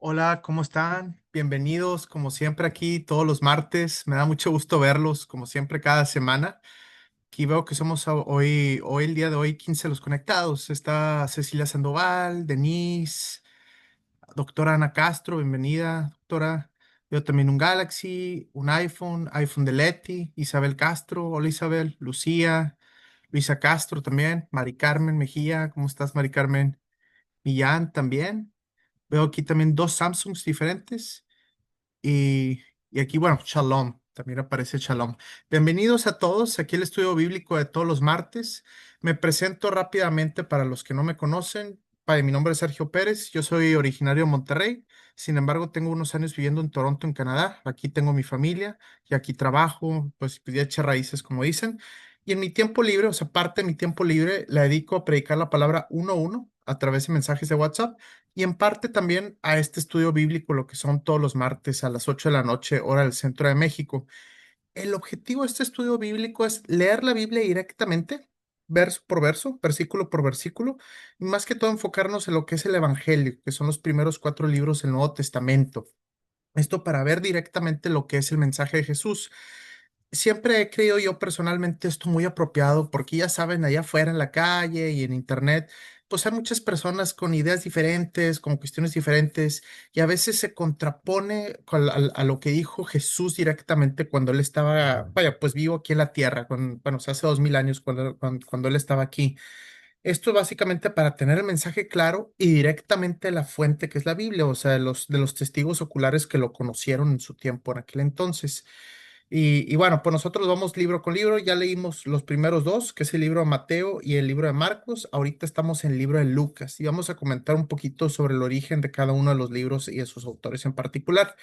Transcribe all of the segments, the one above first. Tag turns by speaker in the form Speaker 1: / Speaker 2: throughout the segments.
Speaker 1: Hola, ¿cómo están? Bienvenidos, como siempre, aquí todos los martes. Me da mucho gusto verlos, como siempre, cada semana. Aquí veo que somos hoy, el día de hoy, 15 los conectados. Está Cecilia Sandoval, Denise, doctora Ana Castro, bienvenida, doctora. Veo también un Galaxy, un iPhone de Leti, Isabel Castro, hola Isabel, Lucía, Luisa Castro también, Mari Carmen Mejía, ¿cómo estás, Mari Carmen? Millán también. Veo aquí también dos Samsungs diferentes. Y aquí, bueno, Shalom, también aparece Shalom. Bienvenidos a todos, aquí el estudio bíblico de todos los martes. Me presento rápidamente para los que no me conocen. Mi nombre es Sergio Pérez, yo soy originario de Monterrey, sin embargo tengo unos años viviendo en Toronto, en Canadá. Aquí tengo mi familia y aquí trabajo, pues ya eché raíces, como dicen. Y en mi tiempo libre, o sea, parte de mi tiempo libre, la dedico a predicar la palabra uno a uno a través de mensajes de WhatsApp y en parte también a este estudio bíblico, lo que son todos los martes a las 8 de la noche, hora del centro de México. El objetivo de este estudio bíblico es leer la Biblia directamente, verso por verso, versículo por versículo, y más que todo enfocarnos en lo que es el Evangelio, que son los primeros cuatro libros del Nuevo Testamento. Esto para ver directamente lo que es el mensaje de Jesús. Siempre he creído yo personalmente esto muy apropiado porque ya saben, allá afuera en la calle y en internet, pues hay muchas personas con ideas diferentes, con cuestiones diferentes y a veces se contrapone a lo que dijo Jesús directamente cuando él estaba, vaya, pues vivo aquí en la tierra, bueno, o sea, hace 2000 años cuando él estaba aquí. Esto básicamente para tener el mensaje claro y directamente la fuente que es la Biblia, o sea, de los testigos oculares que lo conocieron en su tiempo, en aquel entonces. Y bueno, pues nosotros vamos libro con libro, ya leímos los primeros dos, que es el libro de Mateo y el libro de Marcos, ahorita estamos en el libro de Lucas y vamos a comentar un poquito sobre el origen de cada uno de los libros y de sus autores en particular.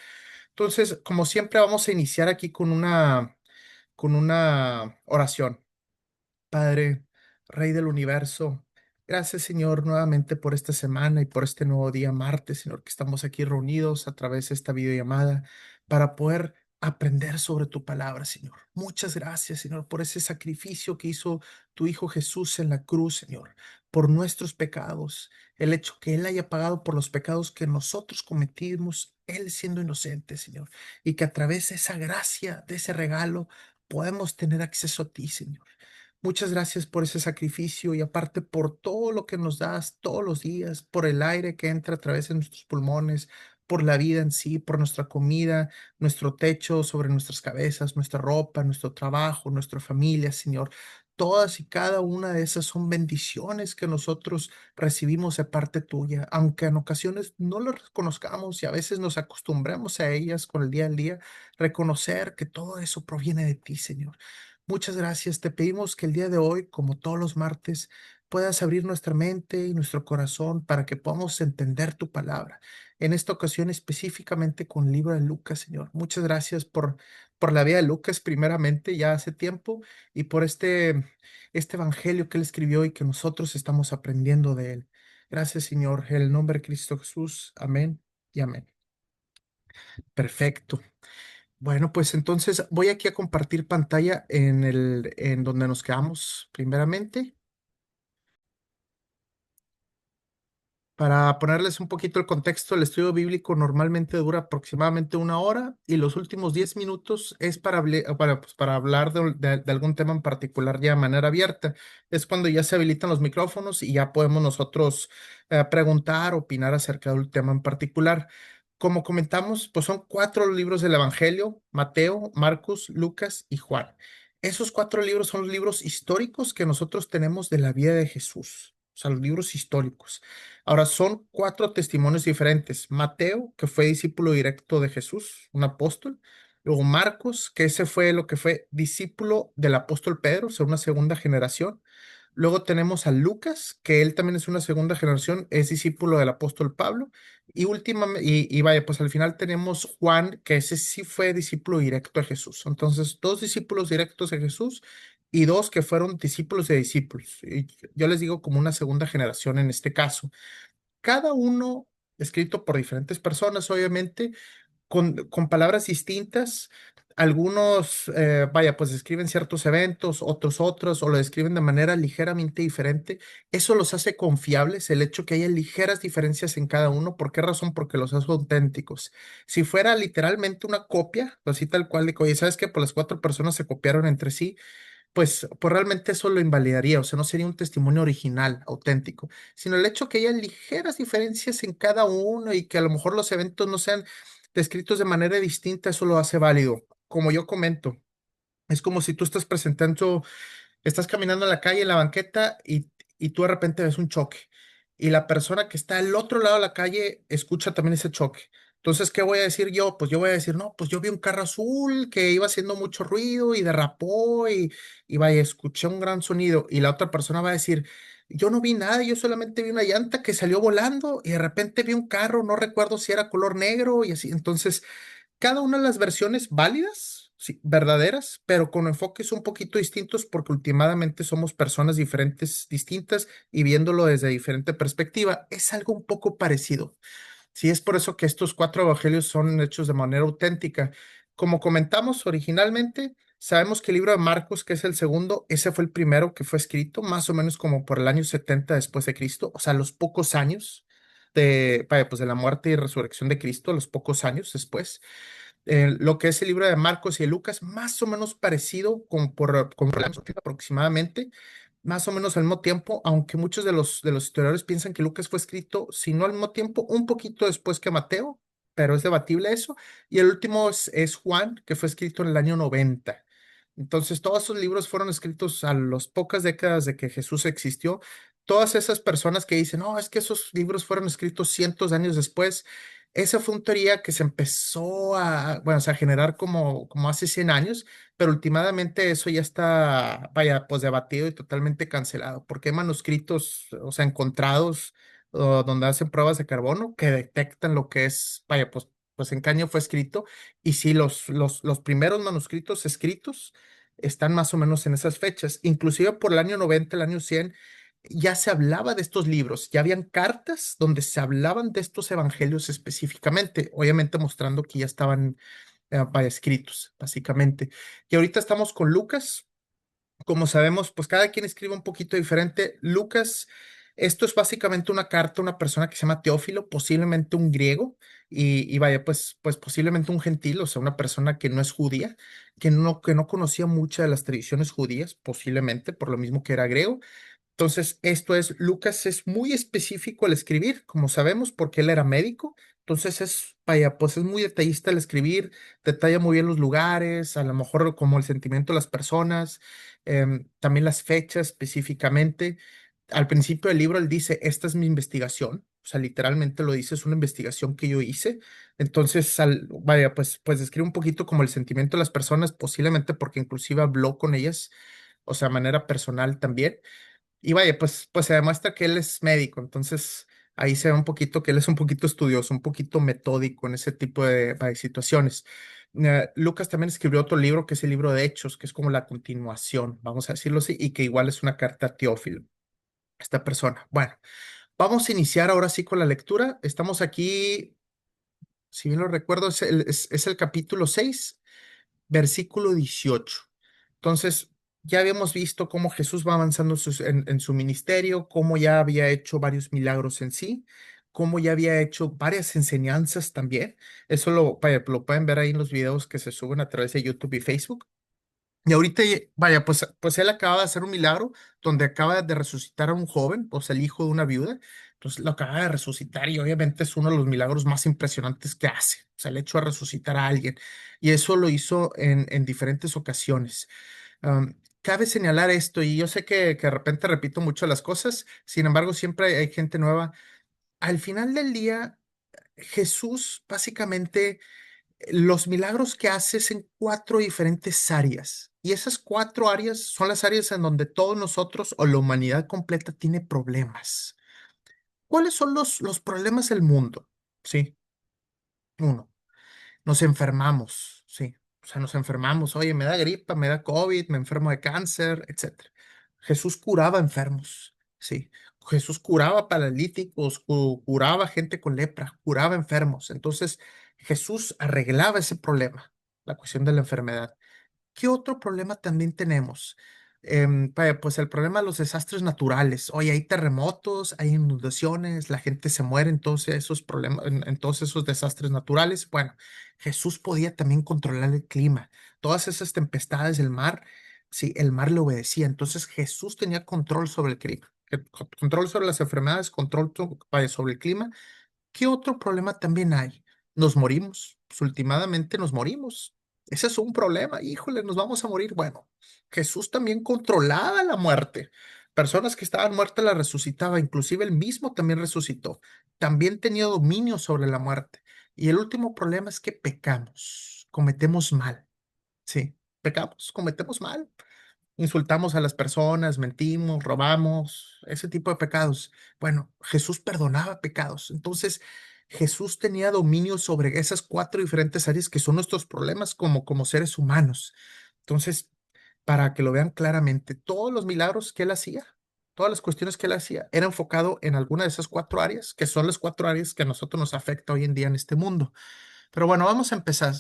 Speaker 1: Entonces, como siempre, vamos a iniciar aquí con una oración. Padre, Rey del universo, gracias Señor nuevamente por esta semana y por este nuevo día martes, Señor, que estamos aquí reunidos a través de esta videollamada para poder aprender sobre tu palabra, Señor. Muchas gracias, Señor, por ese sacrificio que hizo tu Hijo Jesús en la cruz, Señor, por nuestros pecados, el hecho que Él haya pagado por los pecados que nosotros cometimos, Él siendo inocente, Señor, y que a través de esa gracia, de ese regalo, podemos tener acceso a ti, Señor. Muchas gracias por ese sacrificio y aparte por todo lo que nos das todos los días, por el aire que entra a través de nuestros pulmones, por la vida en sí, por nuestra comida, nuestro techo sobre nuestras cabezas, nuestra ropa, nuestro trabajo, nuestra familia, Señor. Todas y cada una de esas son bendiciones que nosotros recibimos de parte tuya, aunque en ocasiones no las reconozcamos y a veces nos acostumbramos a ellas con el día al día, reconocer que todo eso proviene de ti, Señor. Muchas gracias. Te pedimos que el día de hoy, como todos los martes, puedas abrir nuestra mente y nuestro corazón para que podamos entender tu palabra. En esta ocasión específicamente con el libro de Lucas, Señor. Muchas gracias por la vida de Lucas, primeramente, ya hace tiempo, y por este evangelio que él escribió y que nosotros estamos aprendiendo de él. Gracias, Señor. En el nombre de Cristo Jesús. Amén y amén. Perfecto. Bueno, pues entonces voy aquí a compartir pantalla en donde nos quedamos primeramente. Para ponerles un poquito el contexto, el estudio bíblico normalmente dura aproximadamente una hora y los últimos 10 minutos es para hablar de algún tema en particular ya de manera abierta. Es cuando ya se habilitan los micrófonos y ya podemos nosotros preguntar, opinar acerca del tema en particular. Como comentamos, pues son cuatro libros del Evangelio: Mateo, Marcos, Lucas y Juan. Esos cuatro libros son los libros históricos que nosotros tenemos de la vida de Jesús, o sea, los libros históricos. Ahora, son cuatro testimonios diferentes. Mateo, que fue discípulo directo de Jesús, un apóstol. Luego Marcos, que ese fue lo que fue discípulo del apóstol Pedro, o sea, una segunda generación. Luego tenemos a Lucas, que él también es una segunda generación, es discípulo del apóstol Pablo. Y vaya, pues al final tenemos Juan, que ese sí fue discípulo directo de Jesús. Entonces, dos discípulos directos de Jesús y dos que fueron discípulos de discípulos. Y yo les digo como una segunda generación en este caso. Cada uno escrito por diferentes personas, obviamente, con palabras distintas. Algunos, vaya, pues describen ciertos eventos, otros, o lo describen de manera ligeramente diferente. Eso los hace confiables, el hecho que haya ligeras diferencias en cada uno. ¿Por qué razón? Porque los hace auténticos. Si fuera literalmente una copia, así tal cual, de que, oye, ¿sabes qué? Pues las cuatro personas se copiaron entre sí, pues realmente eso lo invalidaría, o sea, no sería un testimonio original, auténtico, sino el hecho que haya ligeras diferencias en cada uno y que a lo mejor los eventos no sean descritos de manera distinta, eso lo hace válido. Como yo comento, es como si tú estás caminando en la calle, en la banqueta, y tú de repente ves un choque. Y la persona que está al otro lado de la calle escucha también ese choque. Entonces, ¿qué voy a decir yo? Pues yo voy a decir, no, pues yo vi un carro azul que iba haciendo mucho ruido y derrapó y vaya, escuché un gran sonido. Y la otra persona va a decir, yo no vi nada, yo solamente vi una llanta que salió volando y de repente vi un carro, no recuerdo si era color negro y así. Entonces, cada una de las versiones válidas, sí, verdaderas, pero con enfoques un poquito distintos porque últimamente somos personas diferentes, distintas y viéndolo desde diferente perspectiva, es algo un poco parecido. Sí, es por eso que estos cuatro evangelios son hechos de manera auténtica. Como comentamos originalmente, sabemos que el libro de Marcos, que es el segundo, ese fue el primero que fue escrito, más o menos como por el año 70 después de Cristo, o sea, los pocos años vaya, pues de la muerte y resurrección de Cristo, los pocos años después. Lo que es el libro de Marcos y de Lucas, más o menos parecido, como por el año aproximadamente, más o menos al mismo tiempo, aunque muchos de los historiadores piensan que Lucas fue escrito, si no al mismo tiempo, un poquito después que Mateo, pero es debatible eso. Y el último es Juan, que fue escrito en el año 90. Entonces, todos esos libros fueron escritos a las pocas décadas de que Jesús existió. Todas esas personas que dicen, no, es que esos libros fueron escritos cientos de años después, esa fue una teoría que se empezó bueno, o sea, a generar como hace 100 años, pero últimamente eso ya está, vaya, pues debatido y totalmente cancelado, porque hay manuscritos, o sea, encontrados donde hacen pruebas de carbono que detectan lo que es, vaya, pues en qué año fue escrito, y sí, los primeros manuscritos escritos están más o menos en esas fechas, inclusive por el año 90, el año 100 ya se hablaba de estos libros, ya habían cartas donde se hablaban de estos evangelios específicamente, obviamente mostrando que ya estaban vaya, escritos, básicamente. Y ahorita estamos con Lucas. Como sabemos, pues cada quien escribe un poquito diferente. Lucas, esto es básicamente una carta a una persona que se llama Teófilo, posiblemente un griego, y vaya, pues posiblemente un gentil, o sea, una persona que no es judía, que no conocía muchas de las tradiciones judías, posiblemente, por lo mismo que era griego. Entonces, Lucas es muy específico al escribir, como sabemos, porque él era médico. Entonces vaya, pues es muy detallista al escribir, detalla muy bien los lugares, a lo mejor como el sentimiento de las personas, también las fechas específicamente. Al principio del libro él dice, esta es mi investigación, o sea, literalmente lo dice, es una investigación que yo hice. Entonces, vaya, pues describe un poquito como el sentimiento de las personas, posiblemente porque inclusive habló con ellas, o sea, de manera personal también. Y vaya, pues se demuestra que él es médico, entonces ahí se ve un poquito que él es un poquito estudioso, un poquito metódico en ese tipo de situaciones. Lucas también escribió otro libro que es el libro de Hechos, que es como la continuación, vamos a decirlo así, y que igual es una carta a Teófilo, esta persona. Bueno, vamos a iniciar ahora sí con la lectura. Estamos aquí, si bien lo recuerdo, es el capítulo 6 versículo 18. Entonces, ya habíamos visto cómo Jesús va avanzando en su ministerio, cómo ya había hecho varios milagros en sí, cómo ya había hecho varias enseñanzas también. Eso vaya, lo pueden ver ahí en los videos que se suben a través de YouTube y Facebook. Y ahorita, vaya, pues él acaba de hacer un milagro donde acaba de resucitar a un joven, pues el hijo de una viuda. Entonces lo acaba de resucitar y obviamente es uno de los milagros más impresionantes que hace. O sea, el hecho de resucitar a alguien. Y eso lo hizo en diferentes ocasiones. Cabe señalar esto, y yo sé que de repente repito mucho las cosas, sin embargo, siempre hay gente nueva. Al final del día, Jesús básicamente los milagros que haces en cuatro diferentes áreas. Y esas cuatro áreas son las áreas en donde todos nosotros o la humanidad completa tiene problemas. ¿Cuáles son los problemas del mundo? Sí, uno, nos enfermamos, sí. O sea, nos enfermamos, oye, me da gripa, me da COVID, me enfermo de cáncer, etcétera. Jesús curaba enfermos, sí. Jesús curaba paralíticos, curaba gente con lepra, curaba enfermos. Entonces, Jesús arreglaba ese problema. la cuestión de la enfermedad. ¿Qué otro problema también tenemos? Pues el problema de los desastres naturales. Oye, hay terremotos, hay inundaciones, la gente se muere en todos esos problemas, en todos esos desastres naturales. Bueno, Jesús podía también controlar el clima. Todas esas tempestades del mar, sí, el mar le obedecía. Entonces Jesús tenía control sobre el clima, control sobre las enfermedades, control sobre el clima. ¿Qué otro problema también hay? Nos morimos, pues, últimamente nos morimos. Ese es un problema, híjole, nos vamos a morir. Bueno, Jesús también controlaba la muerte. Personas que estaban muertas las resucitaba, inclusive él mismo también resucitó. También tenía dominio sobre la muerte. Y el último problema es que pecamos, cometemos mal. Sí, pecamos, cometemos mal. Insultamos a las personas, mentimos, robamos, ese tipo de pecados. Bueno, Jesús perdonaba pecados. Entonces, Jesús tenía dominio sobre esas cuatro diferentes áreas que son nuestros problemas como seres humanos. Entonces, para que lo vean claramente, todos los milagros que él hacía, todas las cuestiones que él hacía, era enfocado en alguna de esas cuatro áreas, que son las cuatro áreas que a nosotros nos afecta hoy en día en este mundo. Pero bueno, vamos a empezar.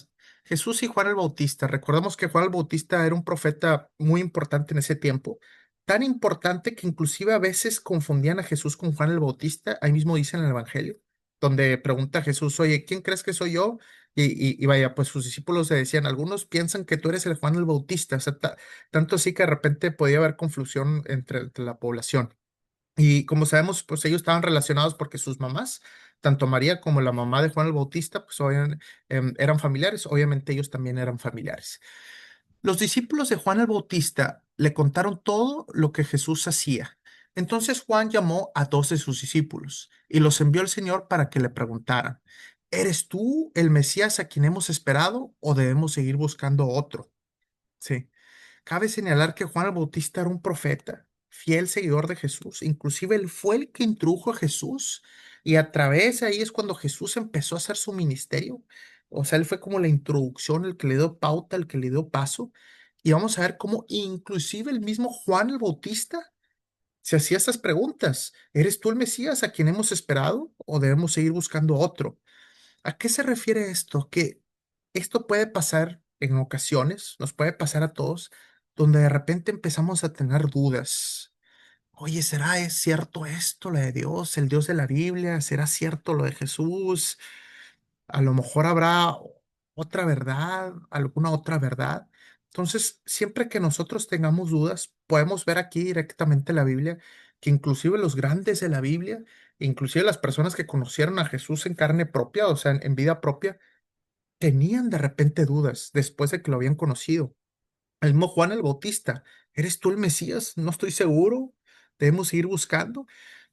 Speaker 1: Jesús y Juan el Bautista. Recordemos que Juan el Bautista era un profeta muy importante en ese tiempo, tan importante que inclusive a veces confundían a Jesús con Juan el Bautista. Ahí mismo dice en el Evangelio, donde pregunta a Jesús, oye, ¿quién crees que soy yo? Y vaya, pues sus discípulos le decían, algunos piensan que tú eres el Juan el Bautista. O sea, tanto así que de repente podía haber confusión entre la población. Y como sabemos, pues ellos estaban relacionados porque sus mamás, tanto María como la mamá de Juan el Bautista, pues eran familiares, obviamente ellos también eran familiares. Los discípulos de Juan el Bautista le contaron todo lo que Jesús hacía. Entonces Juan llamó a dos de sus discípulos y los envió al Señor para que le preguntaran, ¿eres tú el Mesías a quien hemos esperado o debemos seguir buscando otro? Sí. Cabe señalar que Juan el Bautista era un profeta, fiel seguidor de Jesús. Inclusive él fue el que introdujo a Jesús y a través de ahí es cuando Jesús empezó a hacer su ministerio. O sea, él fue como la introducción, el que le dio pauta, el que le dio paso. Y vamos a ver cómo inclusive el mismo Juan el Bautista se hacía estas preguntas. ¿Eres tú el Mesías a quien hemos esperado o debemos seguir buscando otro? ¿A qué se refiere esto? Que esto puede pasar en ocasiones, nos puede pasar a todos, donde de repente empezamos a tener dudas. Oye, ¿será es cierto esto, lo de Dios, el Dios de la Biblia? ¿Será cierto lo de Jesús? A lo mejor habrá otra verdad, alguna otra verdad. Entonces, siempre que nosotros tengamos dudas, podemos ver aquí directamente la Biblia, que inclusive los grandes de la Biblia, inclusive las personas que conocieron a Jesús en carne propia, o sea, en vida propia, tenían de repente dudas después de que lo habían conocido. El mismo Juan el Bautista, ¿eres tú el Mesías? No estoy seguro. Debemos seguir buscando.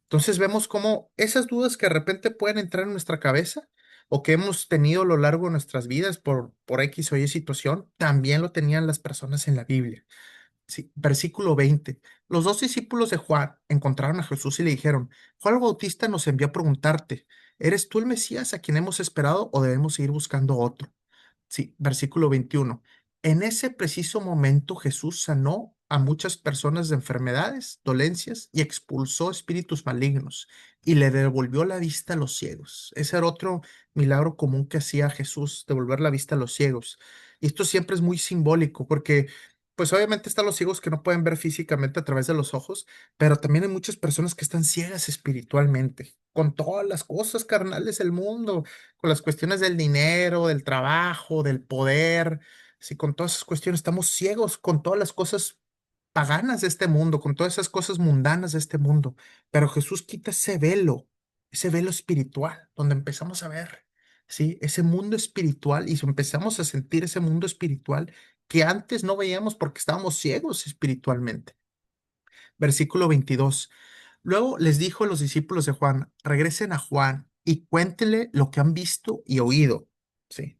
Speaker 1: Entonces vemos cómo esas dudas que de repente pueden entrar en nuestra cabeza o que hemos tenido a lo largo de nuestras vidas por X o Y situación, también lo tenían las personas en la Biblia. Sí, versículo 20. Los dos discípulos de Juan encontraron a Jesús y le dijeron, Juan el Bautista nos envió a preguntarte, ¿eres tú el Mesías a quien hemos esperado o debemos seguir buscando otro? Sí, versículo 21. En ese preciso momento Jesús sanó a muchas personas de enfermedades, dolencias y expulsó espíritus malignos y le devolvió la vista a los ciegos. Ese era otro milagro común que hacía Jesús, devolver la vista a los ciegos. Y esto siempre es muy simbólico porque, pues obviamente están los ciegos que no pueden ver físicamente a través de los ojos, pero también hay muchas personas que están ciegas espiritualmente, con todas las cosas carnales del mundo, con las cuestiones del dinero, del trabajo, del poder, si con todas esas cuestiones estamos ciegos con todas las cosas paganas de este mundo, con todas esas cosas mundanas de este mundo, pero Jesús quita ese velo espiritual, donde empezamos a ver, ¿sí? Ese mundo espiritual y empezamos a sentir ese mundo espiritual que antes no veíamos porque estábamos ciegos espiritualmente. Versículo 22. Luego les dijo a los discípulos de Juan, regresen a Juan y cuéntenle lo que han visto y oído, sí,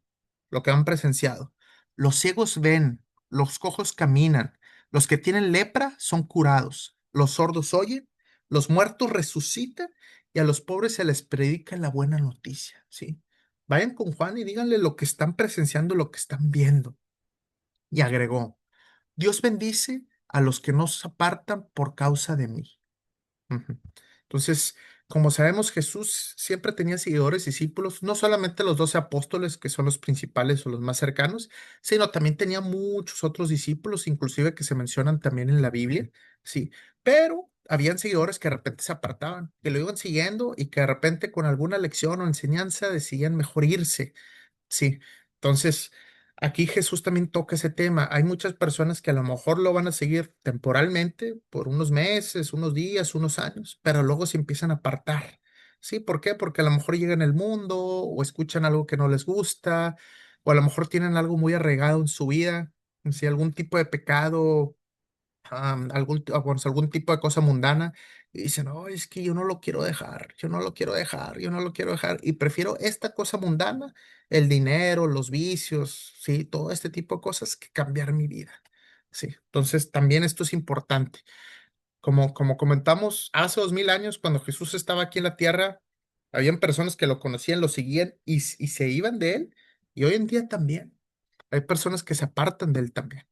Speaker 1: lo que han presenciado. Los ciegos ven, los cojos caminan, los que tienen lepra son curados, los sordos oyen, los muertos resucitan y a los pobres se les predica la buena noticia, sí. Vayan con Juan y díganle lo que están presenciando, lo que están viendo. Y agregó, Dios bendice a los que no se apartan por causa de mí. Ujú. Entonces, Como sabemos, Jesús siempre tenía seguidores, discípulos, no solamente los 12 apóstoles, que son los principales o los más cercanos, sino también tenía muchos otros discípulos, inclusive que se mencionan también en la Biblia, sí. Pero habían seguidores que de repente se apartaban, que lo iban siguiendo y que de repente con alguna lección o enseñanza decidían mejor irse. Sí, entonces aquí Jesús también toca ese tema. Hay muchas personas que a lo mejor lo van a seguir temporalmente por unos meses, unos días, unos años, pero luego se empiezan a apartar. ¿Sí? ¿Por qué? Porque a lo mejor llegan al mundo o escuchan algo que no les gusta o a lo mejor tienen algo muy arraigado en su vida, si algún tipo de pecado, bueno, algún tipo de cosa mundana, y dicen, no, es que yo no lo quiero dejar, yo no lo quiero dejar, yo no lo quiero dejar, y prefiero esta cosa mundana, el dinero, los vicios, sí, todo este tipo de cosas, que cambiar mi vida. Sí, entonces también esto es importante. Como comentamos, hace 2000 años, cuando Jesús estaba aquí en la tierra, habían personas que lo conocían, lo seguían y se iban de él, y hoy en día también hay personas que se apartan de él también.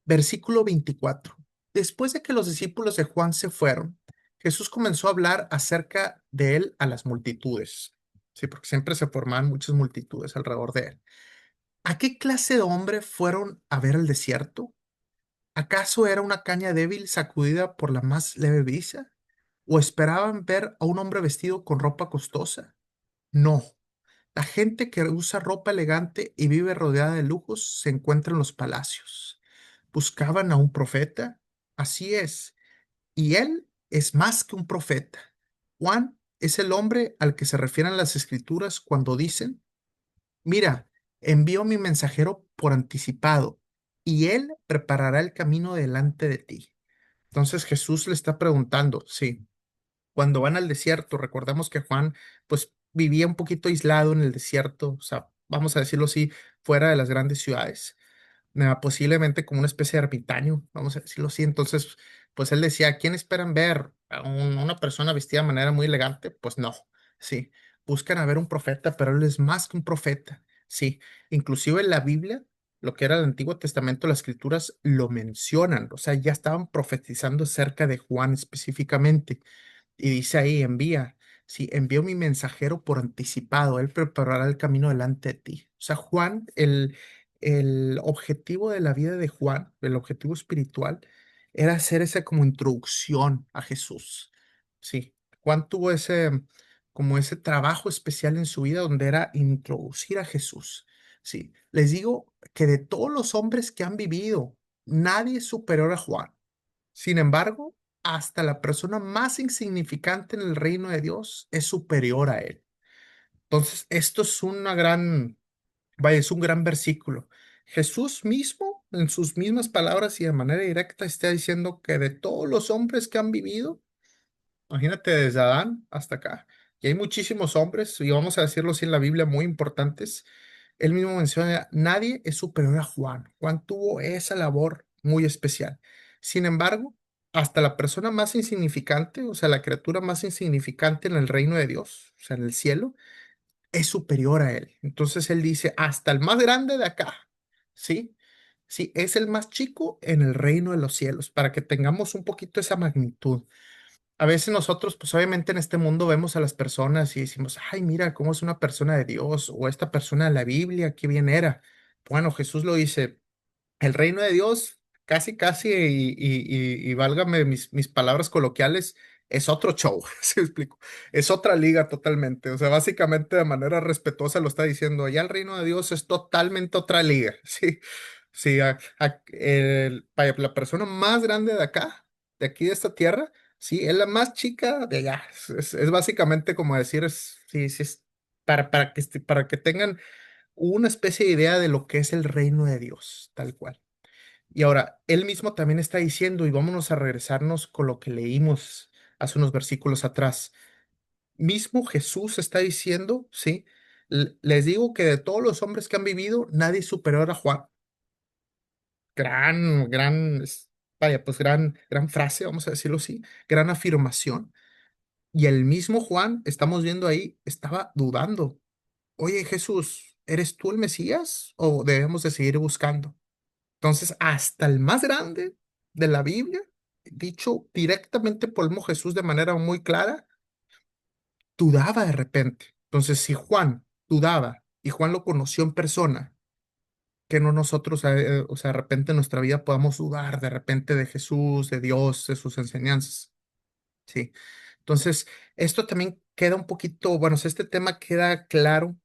Speaker 1: Versículo 24. Después de que los discípulos de Juan se fueron, Jesús comenzó a hablar acerca de él a las multitudes. Sí, porque siempre se formaban muchas multitudes alrededor de él. ¿A qué clase de hombre fueron a ver el desierto? ¿Acaso era una caña débil sacudida por la más leve brisa? ¿O esperaban ver a un hombre vestido con ropa costosa? No. La gente que usa ropa elegante y vive rodeada de lujos se encuentra en los palacios. ¿Buscaban a un profeta? Así es. Y él es más que un profeta. Juan es el hombre al que se refieren las escrituras cuando dicen, mira, envío mi mensajero por anticipado, y él preparará el camino delante de ti. Entonces Jesús le está preguntando, sí, cuando van al desierto, recordamos que Juan pues vivía un poquito aislado en el desierto, o sea, vamos a decirlo así, fuera de las grandes ciudades, posiblemente como una especie de ermitaño, vamos a decirlo así. Entonces, pues él decía, ¿quién esperan ver? ¿A una persona vestida de manera muy elegante? Pues no, sí, buscan a ver un profeta, pero él es más que un profeta, sí. Inclusive en la Biblia, lo que era el Antiguo Testamento, las Escrituras lo mencionan, o sea, ya estaban profetizando acerca de Juan específicamente. Y dice ahí, envía. Sí, envío mi mensajero por anticipado. Él preparará el camino delante de ti. O sea, Juan, el objetivo de la vida de Juan, el objetivo espiritual, era hacer esa como introducción a Jesús. Sí, Juan tuvo como ese trabajo especial en su vida donde era introducir a Jesús. Sí, les digo que de todos los hombres que han vivido, nadie es superior a Juan. Sin embargo, hasta la persona más insignificante en el reino de Dios es superior a él. Entonces, esto es vaya, es un gran versículo. Jesús mismo, en sus mismas palabras y de manera directa, está diciendo que de todos los hombres que han vivido, imagínate desde Adán hasta acá, y hay muchísimos hombres, y vamos a decirlo así en la Biblia, muy importantes. Él mismo menciona, nadie es superior a Juan. Juan tuvo esa labor muy especial. Sin embargo, hasta la persona más insignificante, o sea, la criatura más insignificante en el reino de Dios, o sea, en el cielo, es superior a él. Entonces él dice, hasta el más grande de acá, ¿sí? Sí, es el más chico en el reino de los cielos, para que tengamos un poquito esa magnitud. A veces nosotros, pues obviamente en este mundo vemos a las personas y decimos, ay, mira cómo es una persona de Dios o esta persona de la Biblia, qué bien era. Bueno, Jesús lo dice, el reino de Dios, casi, casi, y válgame mis palabras coloquiales, es otro show, ¿se explico? Es otra liga totalmente. O sea, básicamente de manera respetuosa lo está diciendo, ya el reino de Dios es totalmente otra liga, ¿sí? Sí, vaya, la persona más grande de acá, de aquí de esta tierra, sí, es la más chica de allá. Es básicamente como decir, sí, sí, es para que tengan una especie de idea de lo que es el reino de Dios, tal cual. Y ahora, él mismo también está diciendo, y vámonos a regresarnos con lo que leímos hace unos versículos atrás. Mismo Jesús está diciendo, ¿sí? Les digo que de todos los hombres que han vivido, nadie es superior a Juan. Gran, vaya, pues gran frase, vamos a decirlo así, gran afirmación. Y el mismo Juan, estamos viendo ahí, estaba dudando. Oye, Jesús, ¿eres tú el Mesías o debemos de seguir buscando? Entonces, hasta el más grande de la Biblia, dicho directamente por el mismo Jesús de manera muy clara, dudaba de repente. Entonces, si Juan dudaba y Juan lo conoció en persona, que no nosotros, o sea, de repente en nuestra vida podamos dudar de repente de Jesús, de Dios, de sus enseñanzas. Sí. Entonces, esto también queda un poquito, bueno, o sea, este tema queda claro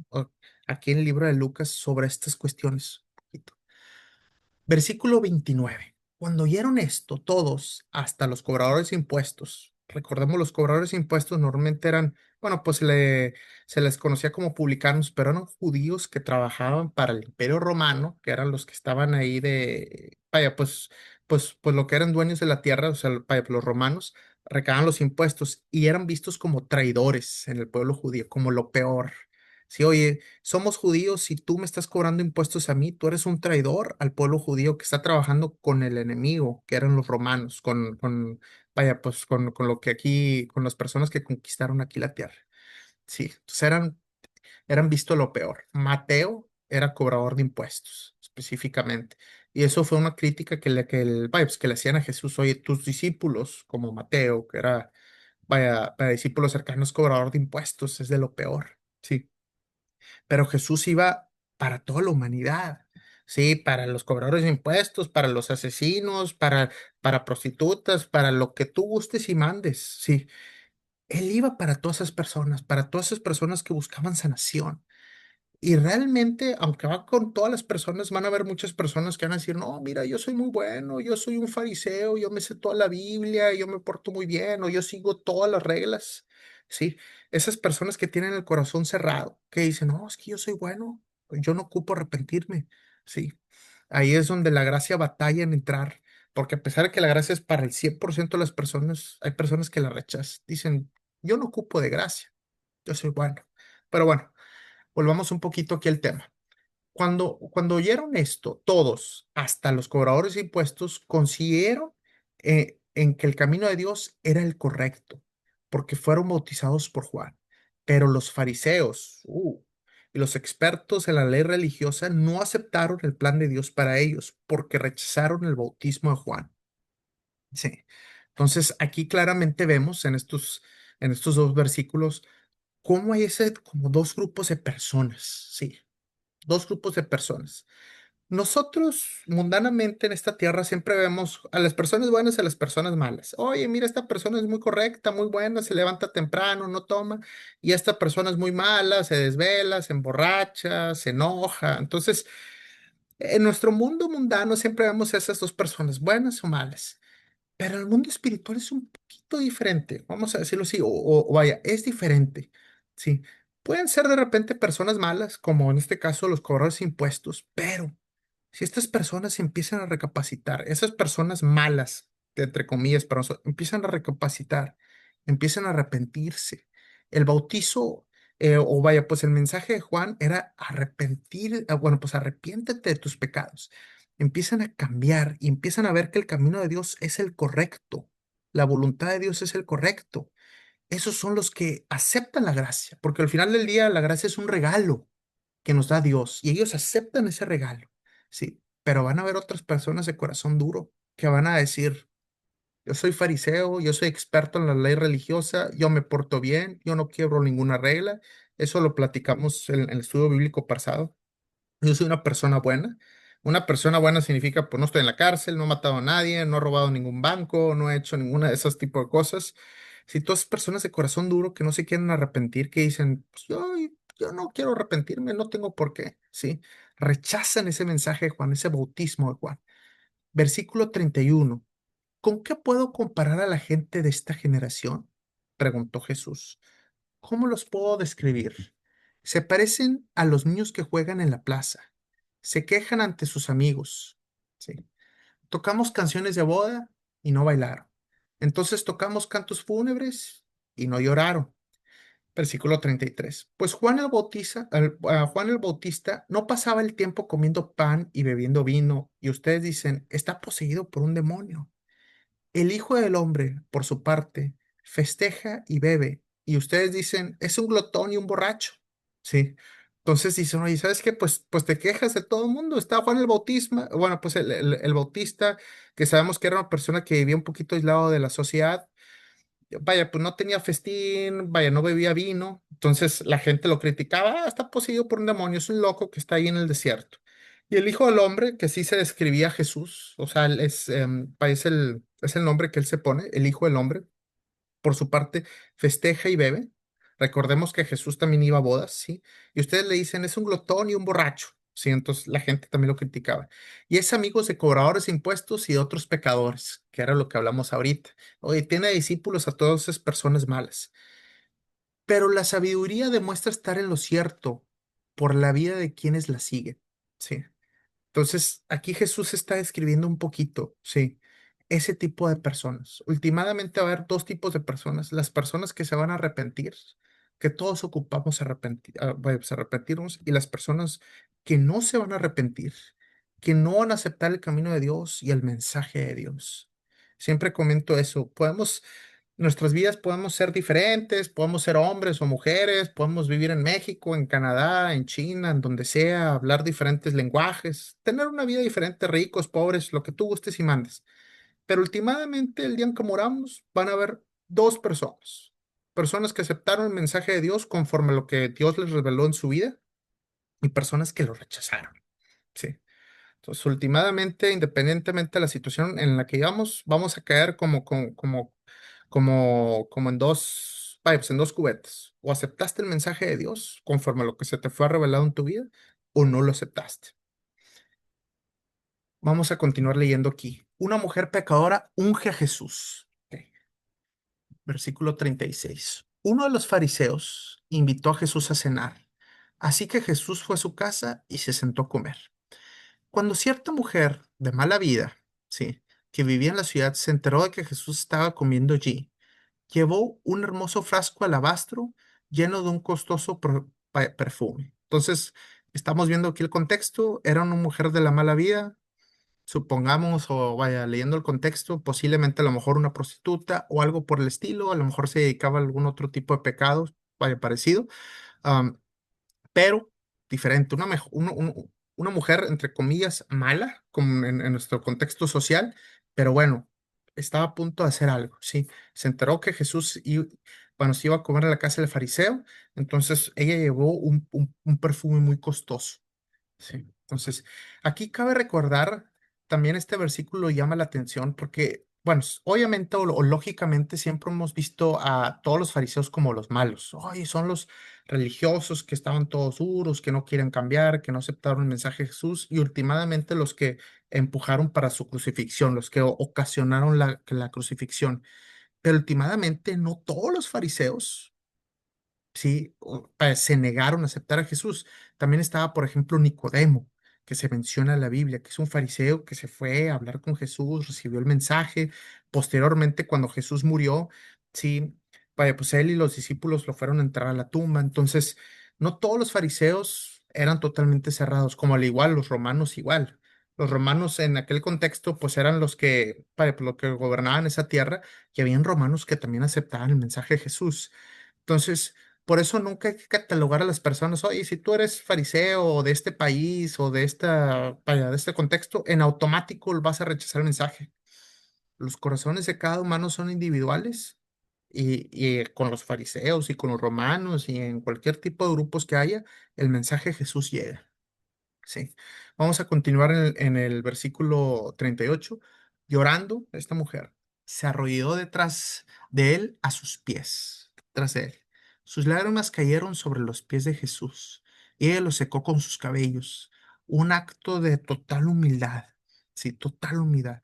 Speaker 1: o- aquí en el libro de Lucas sobre estas cuestiones. Un poquito. Versículo 29. Cuando oyeron esto, todos, hasta los cobradores de impuestos, recordemos los cobradores de impuestos normalmente eran, bueno, pues se les conocía como publicanos, pero eran judíos que trabajaban para el Imperio Romano, que eran los que estaban ahí de, vaya, pues lo que eran dueños de la tierra, o sea, vaya, pues, los romanos recaban los impuestos y eran vistos como traidores en el pueblo judío, como lo peor. Sí, oye, somos judíos y tú me estás cobrando impuestos a mí, tú eres un traidor al pueblo judío que está trabajando con el enemigo, que eran los romanos, vaya, pues con lo que aquí, con las personas que conquistaron aquí la tierra. Sí, entonces eran visto lo peor. Mateo era cobrador de impuestos, específicamente. Y eso fue una crítica vaya, pues, que le hacían a Jesús, oye, tus discípulos, como Mateo, que era, vaya, discípulos cercanos, cobrador de impuestos, es de lo peor. Sí, pero Jesús iba para toda la humanidad, sí, para los cobradores de impuestos, para los asesinos, para prostitutas, para lo que tú gustes y mandes, sí. Él iba para todas esas personas que buscaban sanación. Y realmente, aunque va con todas las personas, van a haber muchas personas que van a decir, no, mira, yo soy muy bueno, yo soy un fariseo, yo me sé toda la Biblia, yo me porto muy bien, o yo sigo todas las reglas. Sí, esas personas que tienen el corazón cerrado, que dicen, no, es que yo soy bueno, yo no ocupo arrepentirme. Sí, ahí es donde la gracia batalla en entrar, porque a pesar de que la gracia es para el 100% de las personas, hay personas que la rechazan. Dicen, yo no ocupo de gracia, yo soy bueno. Pero bueno. Volvamos un poquito aquí al tema. Cuando oyeron esto, todos, hasta los cobradores de impuestos, consiguieron en que el camino de Dios era el correcto, porque fueron bautizados por Juan. Pero los fariseos y los expertos en la ley religiosa no aceptaron el plan de Dios para ellos, porque rechazaron el bautismo de Juan. Sí. Entonces, aquí claramente vemos en estos dos versículos cómo hay ese, como dos grupos de personas, sí, dos grupos de personas. Nosotros, mundanamente en esta tierra, siempre vemos a las personas buenas y a las personas malas. Oye, mira, esta persona es muy correcta, muy buena, se levanta temprano, no toma, y esta persona es muy mala, se desvela, se emborracha, se enoja. Entonces, en nuestro mundo mundano siempre vemos a esas dos personas, buenas o malas. Pero el mundo espiritual es un poquito diferente, vamos a decirlo así, o vaya, es diferente. Sí, pueden ser de repente personas malas, como en este caso los cobradores de impuestos, pero si estas personas empiezan a recapacitar, esas personas malas, entre comillas, pero empiezan a recapacitar, empiezan a arrepentirse. El bautizo, o vaya, pues el mensaje de Juan era arrepentir, bueno, pues arrepiéntete de tus pecados. Empiezan a cambiar y empiezan a ver que el camino de Dios es el correcto, la voluntad de Dios es el correcto. Esos son los que aceptan la gracia, porque al final del día la gracia es un regalo que nos da Dios y ellos aceptan ese regalo, sí, pero van a haber otras personas de corazón duro que van a decir, yo soy fariseo, yo soy experto en la ley religiosa, yo me porto bien, yo no quiebro ninguna regla, eso lo platicamos en el estudio bíblico pasado. Yo soy una persona buena. Una persona buena significa, pues no estoy en la cárcel, no he matado a nadie, no he robado ningún banco, no he hecho ninguna de esas tipos de cosas. Si todas personas de corazón duro que no se quieren arrepentir, que dicen, pues yo no quiero arrepentirme, no tengo por qué, ¿sí? Rechazan ese mensaje de Juan, ese bautismo de Juan. Versículo 31. ¿Con qué puedo comparar a la gente de esta generación? Preguntó Jesús. ¿Cómo los puedo describir? Se parecen a los niños que juegan en la plaza. Se quejan ante sus amigos. Sí. Tocamos canciones de boda y no bailaron. Entonces tocamos cantos fúnebres y no lloraron. Versículo 33. Pues Juan el Bautista no pasaba el tiempo comiendo pan y bebiendo vino, y ustedes dicen, está poseído por un demonio. El Hijo del Hombre, por su parte, festeja y bebe, y ustedes dicen, es un glotón y un borracho. Sí. Entonces dicen, oye, ¿sabes qué? Pues te quejas de todo el mundo. Está Juan el Bautista, bueno, pues el Bautista, que sabemos que era una persona que vivía un poquito aislado de la sociedad, vaya, pues no tenía festín, vaya, no bebía vino, entonces la gente lo criticaba, está poseído por un demonio, es un loco que está ahí en el desierto. Y el Hijo del Hombre, que sí se describía a Jesús, o sea, vaya, es el nombre que él se pone, el Hijo del Hombre, por su parte, festeja y bebe. Recordemos que Jesús también iba a bodas, ¿sí? Y ustedes le dicen, es un glotón y un borracho, ¿sí? Entonces la gente también lo criticaba. Y es amigo de cobradores de impuestos y de otros pecadores, que era lo que hablamos ahorita. Oye, tiene discípulos a todas esas personas malas. Pero la sabiduría demuestra estar en lo cierto por la vida de quienes la siguen, ¿sí? Entonces, aquí Jesús está describiendo un poquito, sí, ese tipo de personas. Últimamente va a haber dos tipos de personas. Las personas que se van a arrepentir, que todos ocupamos pues, arrepentirnos, y las personas que no se van a arrepentir, que no van a aceptar el camino de Dios y el mensaje de Dios. Siempre comento eso. Nuestras vidas podemos ser diferentes, podemos ser hombres o mujeres, podemos vivir en México, en Canadá, en China, en donde sea, hablar diferentes lenguajes, tener una vida diferente, ricos, pobres, lo que tú gustes y mandes. Pero últimamente, el día en que moramos, van a haber dos personas. Personas que aceptaron el mensaje de Dios conforme a lo que Dios les reveló en su vida y personas que lo rechazaron. Sí. Entonces, últimamente, independientemente de la situación en la que vamos a caer como en pues, en dos cubetas. O aceptaste el mensaje de Dios conforme a lo que se te fue revelado en tu vida, o no lo aceptaste. Vamos a continuar leyendo aquí. Una mujer pecadora unge a Jesús. Ok. Versículo 36. Uno de los fariseos invitó a Jesús a cenar. Así que Jesús fue a su casa y se sentó a comer. Cuando cierta mujer de mala vida, sí, que vivía en la ciudad, se enteró de que Jesús estaba comiendo allí, llevó un hermoso frasco alabastro lleno de un costoso perfume. Entonces, estamos viendo aquí el contexto. Era una mujer de la mala vida, supongamos, o vaya, leyendo el contexto, posiblemente a lo mejor una prostituta o algo por el estilo, a lo mejor se dedicaba a algún otro tipo de pecados, vaya, parecido. Pero diferente, una mujer, entre comillas, mala, como en nuestro contexto social, pero bueno, estaba a punto de hacer algo, ¿sí? Se enteró que bueno, se iba a comer a la casa del fariseo, entonces ella llevó un perfume muy costoso. Sí. Entonces, aquí cabe recordar, también este versículo llama la atención porque, bueno, obviamente o lógicamente siempre hemos visto a todos los fariseos como los malos. Oye, son los religiosos que estaban todos duros, que no quieren cambiar, que no aceptaron el mensaje de Jesús y últimamente los que empujaron para su crucifixión, los que ocasionaron la crucifixión. Pero últimamente no todos los fariseos, sí, se negaron a aceptar a Jesús. También estaba, por ejemplo, Nicodemo, que se menciona en la Biblia, que es un fariseo que se fue a hablar con Jesús, recibió el mensaje. Posteriormente, cuando Jesús murió, sí, vaya, pues él y los discípulos lo fueron a entrar a la tumba. Entonces, no todos los fariseos eran totalmente cerrados, como al igual los romanos igual. Los romanos en aquel contexto, pues eran los que, vaya, pues, los que gobernaban esa tierra, y habían romanos que también aceptaban el mensaje de Jesús. Entonces, por eso nunca hay que catalogar a las personas, oye, si tú eres fariseo o de este país o vaya, de este contexto, en automático vas a rechazar el mensaje. Los corazones de cada humano son individuales y con los fariseos y con los romanos y en cualquier tipo de grupos que haya, el mensaje de Jesús llega. Sí. Vamos a continuar en el versículo 38. Llorando, esta mujer se arrodilló detrás de él a sus pies, detrás de él. Sus lágrimas cayeron sobre los pies de Jesús y ella los secó con sus cabellos. Un acto de total humildad. Sí, total humildad.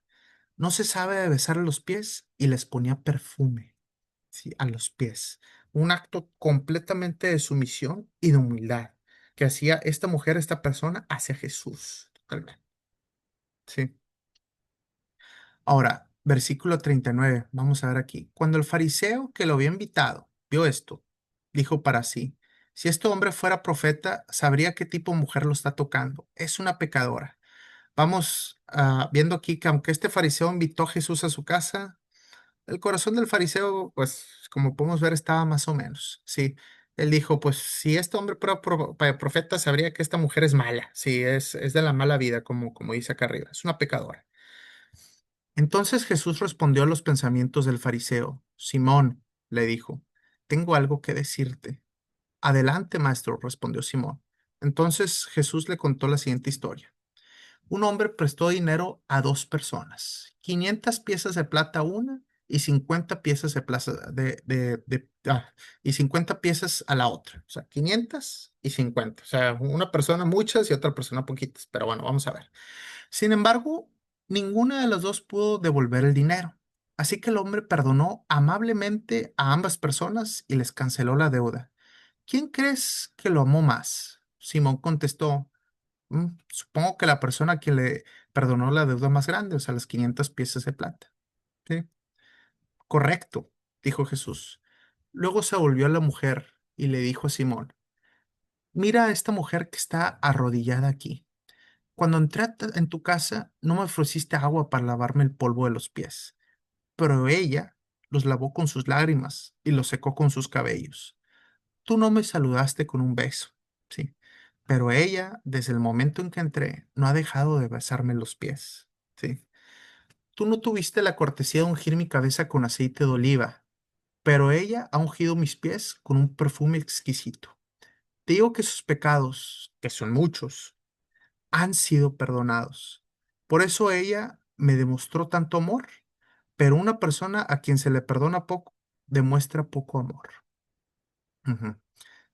Speaker 1: No se sabe de besar los pies y les ponía perfume, sí, a los pies. Un acto completamente de sumisión y de humildad que hacía esta mujer, esta persona, hacia Jesús. Totalmente. Sí. Ahora, versículo 39. Vamos a ver aquí. Cuando el fariseo que lo había invitado vio esto, dijo para sí, si este hombre fuera profeta, sabría qué tipo de mujer lo está tocando. Es una pecadora. Vamos viendo aquí que aunque este fariseo invitó a Jesús a su casa, el corazón del fariseo, pues, como podemos ver, estaba más o menos, sí. Él dijo, pues, si este hombre fuera profeta, sabría que esta mujer es mala, sí, es de la mala vida, como dice acá arriba, es una pecadora. Entonces Jesús respondió a los pensamientos del fariseo. Simón, le dijo, tengo algo que decirte. Adelante, maestro, respondió Simón. Entonces Jesús le contó la siguiente historia. Un hombre prestó dinero a dos personas, 500 piezas de plata a una y 50 piezas de plata y 50 piezas a la otra. O sea, 500 y 50. O sea, una persona muchas y otra persona poquitas. Pero bueno, vamos a ver. Sin embargo, ninguna de las dos pudo devolver el dinero. Así que el hombre perdonó amablemente a ambas personas y les canceló la deuda. ¿Quién crees que lo amó más? Simón contestó, supongo que la persona a quien le perdonó la deuda más grande, o sea, las 500 piezas de plata. ¿Sí? Correcto, dijo Jesús. Luego se volvió a la mujer y le dijo a Simón, mira a esta mujer que está arrodillada aquí. Cuando entré en tu casa, no me ofreciste agua para lavarme el polvo de los pies, pero ella los lavó con sus lágrimas y los secó con sus cabellos. Tú no me saludaste con un beso, sí, pero ella, desde el momento en que entré, no ha dejado de besarme los pies, sí. Tú no tuviste la cortesía de ungir mi cabeza con aceite de oliva, pero ella ha ungido mis pies con un perfume exquisito. Te digo que sus pecados, que son muchos, han sido perdonados. Por eso ella me demostró tanto amor, pero una persona a quien se le perdona poco, demuestra poco amor. Ujú.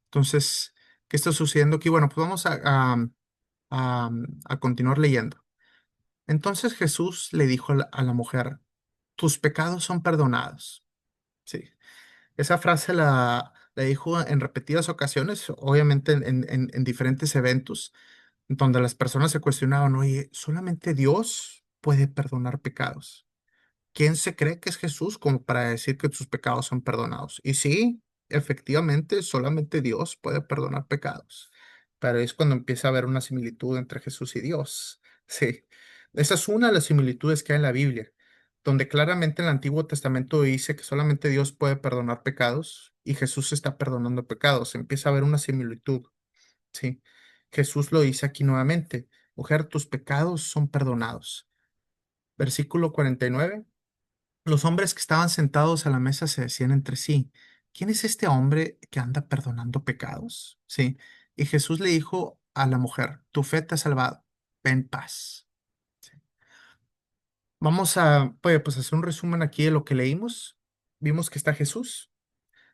Speaker 1: Entonces, ¿qué está sucediendo aquí? Bueno, pues vamos a continuar leyendo. Entonces Jesús le dijo a la mujer, tus pecados son perdonados. Sí, esa frase la dijo en repetidas ocasiones, obviamente en diferentes eventos, donde las personas se cuestionaban, oye, ¿solamente Dios puede perdonar pecados? ¿Quién se cree que es Jesús como para decir que sus pecados son perdonados? Y sí, efectivamente, solamente Dios puede perdonar pecados. Pero es cuando empieza a haber una similitud entre Jesús y Dios. Sí, esa es una de las similitudes que hay en la Biblia, donde claramente en el Antiguo Testamento dice que solamente Dios puede perdonar pecados y Jesús está perdonando pecados. Empieza a haber una similitud. Sí, Jesús lo dice aquí nuevamente. Mujer, tus pecados son perdonados. Versículo 49. Los hombres que estaban sentados a la mesa se decían entre sí, ¿quién es este hombre que anda perdonando pecados? Sí. Y Jesús le dijo a la mujer, tu fe te ha salvado, ven en paz. Sí. Vamos a, pues, hacer un resumen aquí de lo que leímos. Vimos que está Jesús,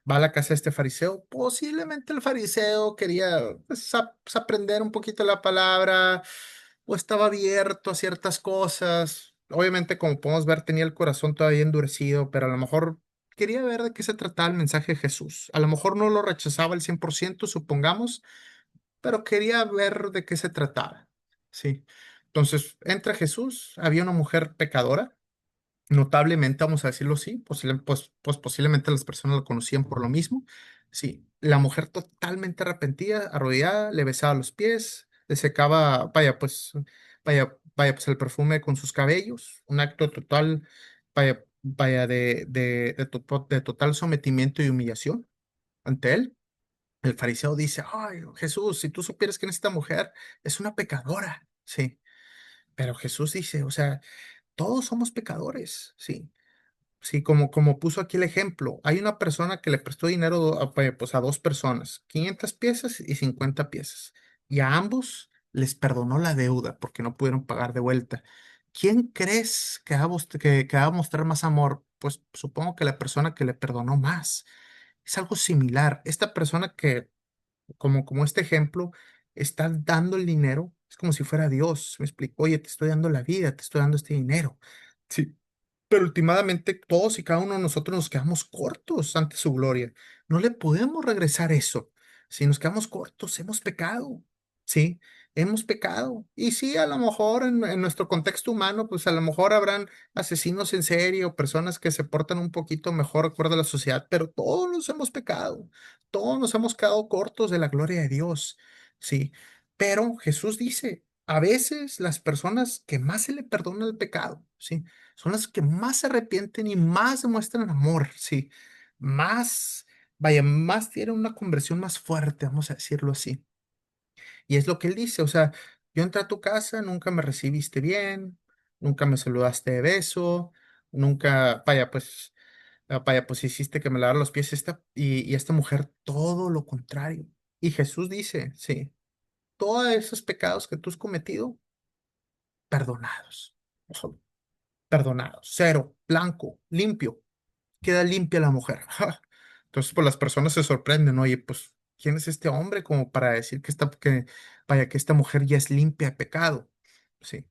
Speaker 1: va a la casa de este fariseo. Posiblemente el fariseo quería pues, pues, aprender un poquito la palabra o estaba abierto a ciertas cosas. Obviamente, como podemos ver, tenía el corazón todavía endurecido, pero a lo mejor quería ver de qué se trataba el mensaje de Jesús. A lo mejor no lo rechazaba al 100%, supongamos, pero quería ver de qué se trataba. Sí. Entonces, entra Jesús, había una mujer pecadora. Notablemente, vamos a decirlo así, pues posiblemente las personas lo conocían por lo mismo. Sí, la mujer totalmente arrepentida, arrodillada, le besaba los pies, le secaba, vaya, pues el perfume con sus cabellos, un acto total, vaya, de total sometimiento y humillación ante él. El fariseo dice, ay, Jesús, si tú supieras que esta mujer es una pecadora, sí, pero Jesús dice, o sea, todos somos pecadores, sí. Sí, como puso aquí el ejemplo, hay una persona que le prestó dinero pues, a dos personas, 500 piezas y 50 piezas, y a ambos les perdonó la deuda porque no pudieron pagar de vuelta. ¿Quién crees que va a mostrar más amor? Pues supongo que la persona que le perdonó más. Es algo similar. Esta persona que, como este ejemplo, está dando el dinero, es como si fuera Dios. Me explico, oye, te estoy dando la vida, te estoy dando este dinero. Sí, pero últimamente todos y cada uno de nosotros nos quedamos cortos ante su gloria. No le podemos regresar eso. Si nos quedamos cortos, hemos pecado. Sí, hemos pecado. Y sí, a lo mejor en nuestro contexto humano, pues a lo mejor habrán asesinos en serie o personas que se portan un poquito mejor de acuerdo a la sociedad, pero todos nos hemos pecado. Todos nos hemos quedado cortos de la gloria de Dios. Sí, pero Jesús dice, a veces las personas que más se le perdona el pecado, sí, son las que más se arrepienten y más demuestran amor, sí, más, vaya, más tienen una conversión más fuerte, vamos a decirlo así. Y es lo que él dice, o sea, yo entré a tu casa, nunca me recibiste bien, nunca me saludaste de beso, nunca, vaya, pues hiciste que me lavara los pies y esta mujer todo lo contrario. Y Jesús dice, sí, todos esos pecados que tú has cometido, perdonados. Ojo, perdonados. Cero, blanco, limpio. Queda limpia la mujer. Entonces, pues las personas se sorprenden, oye, pues, ¿quién es este hombre como para decir que esta mujer ya es limpia de pecado? Sí.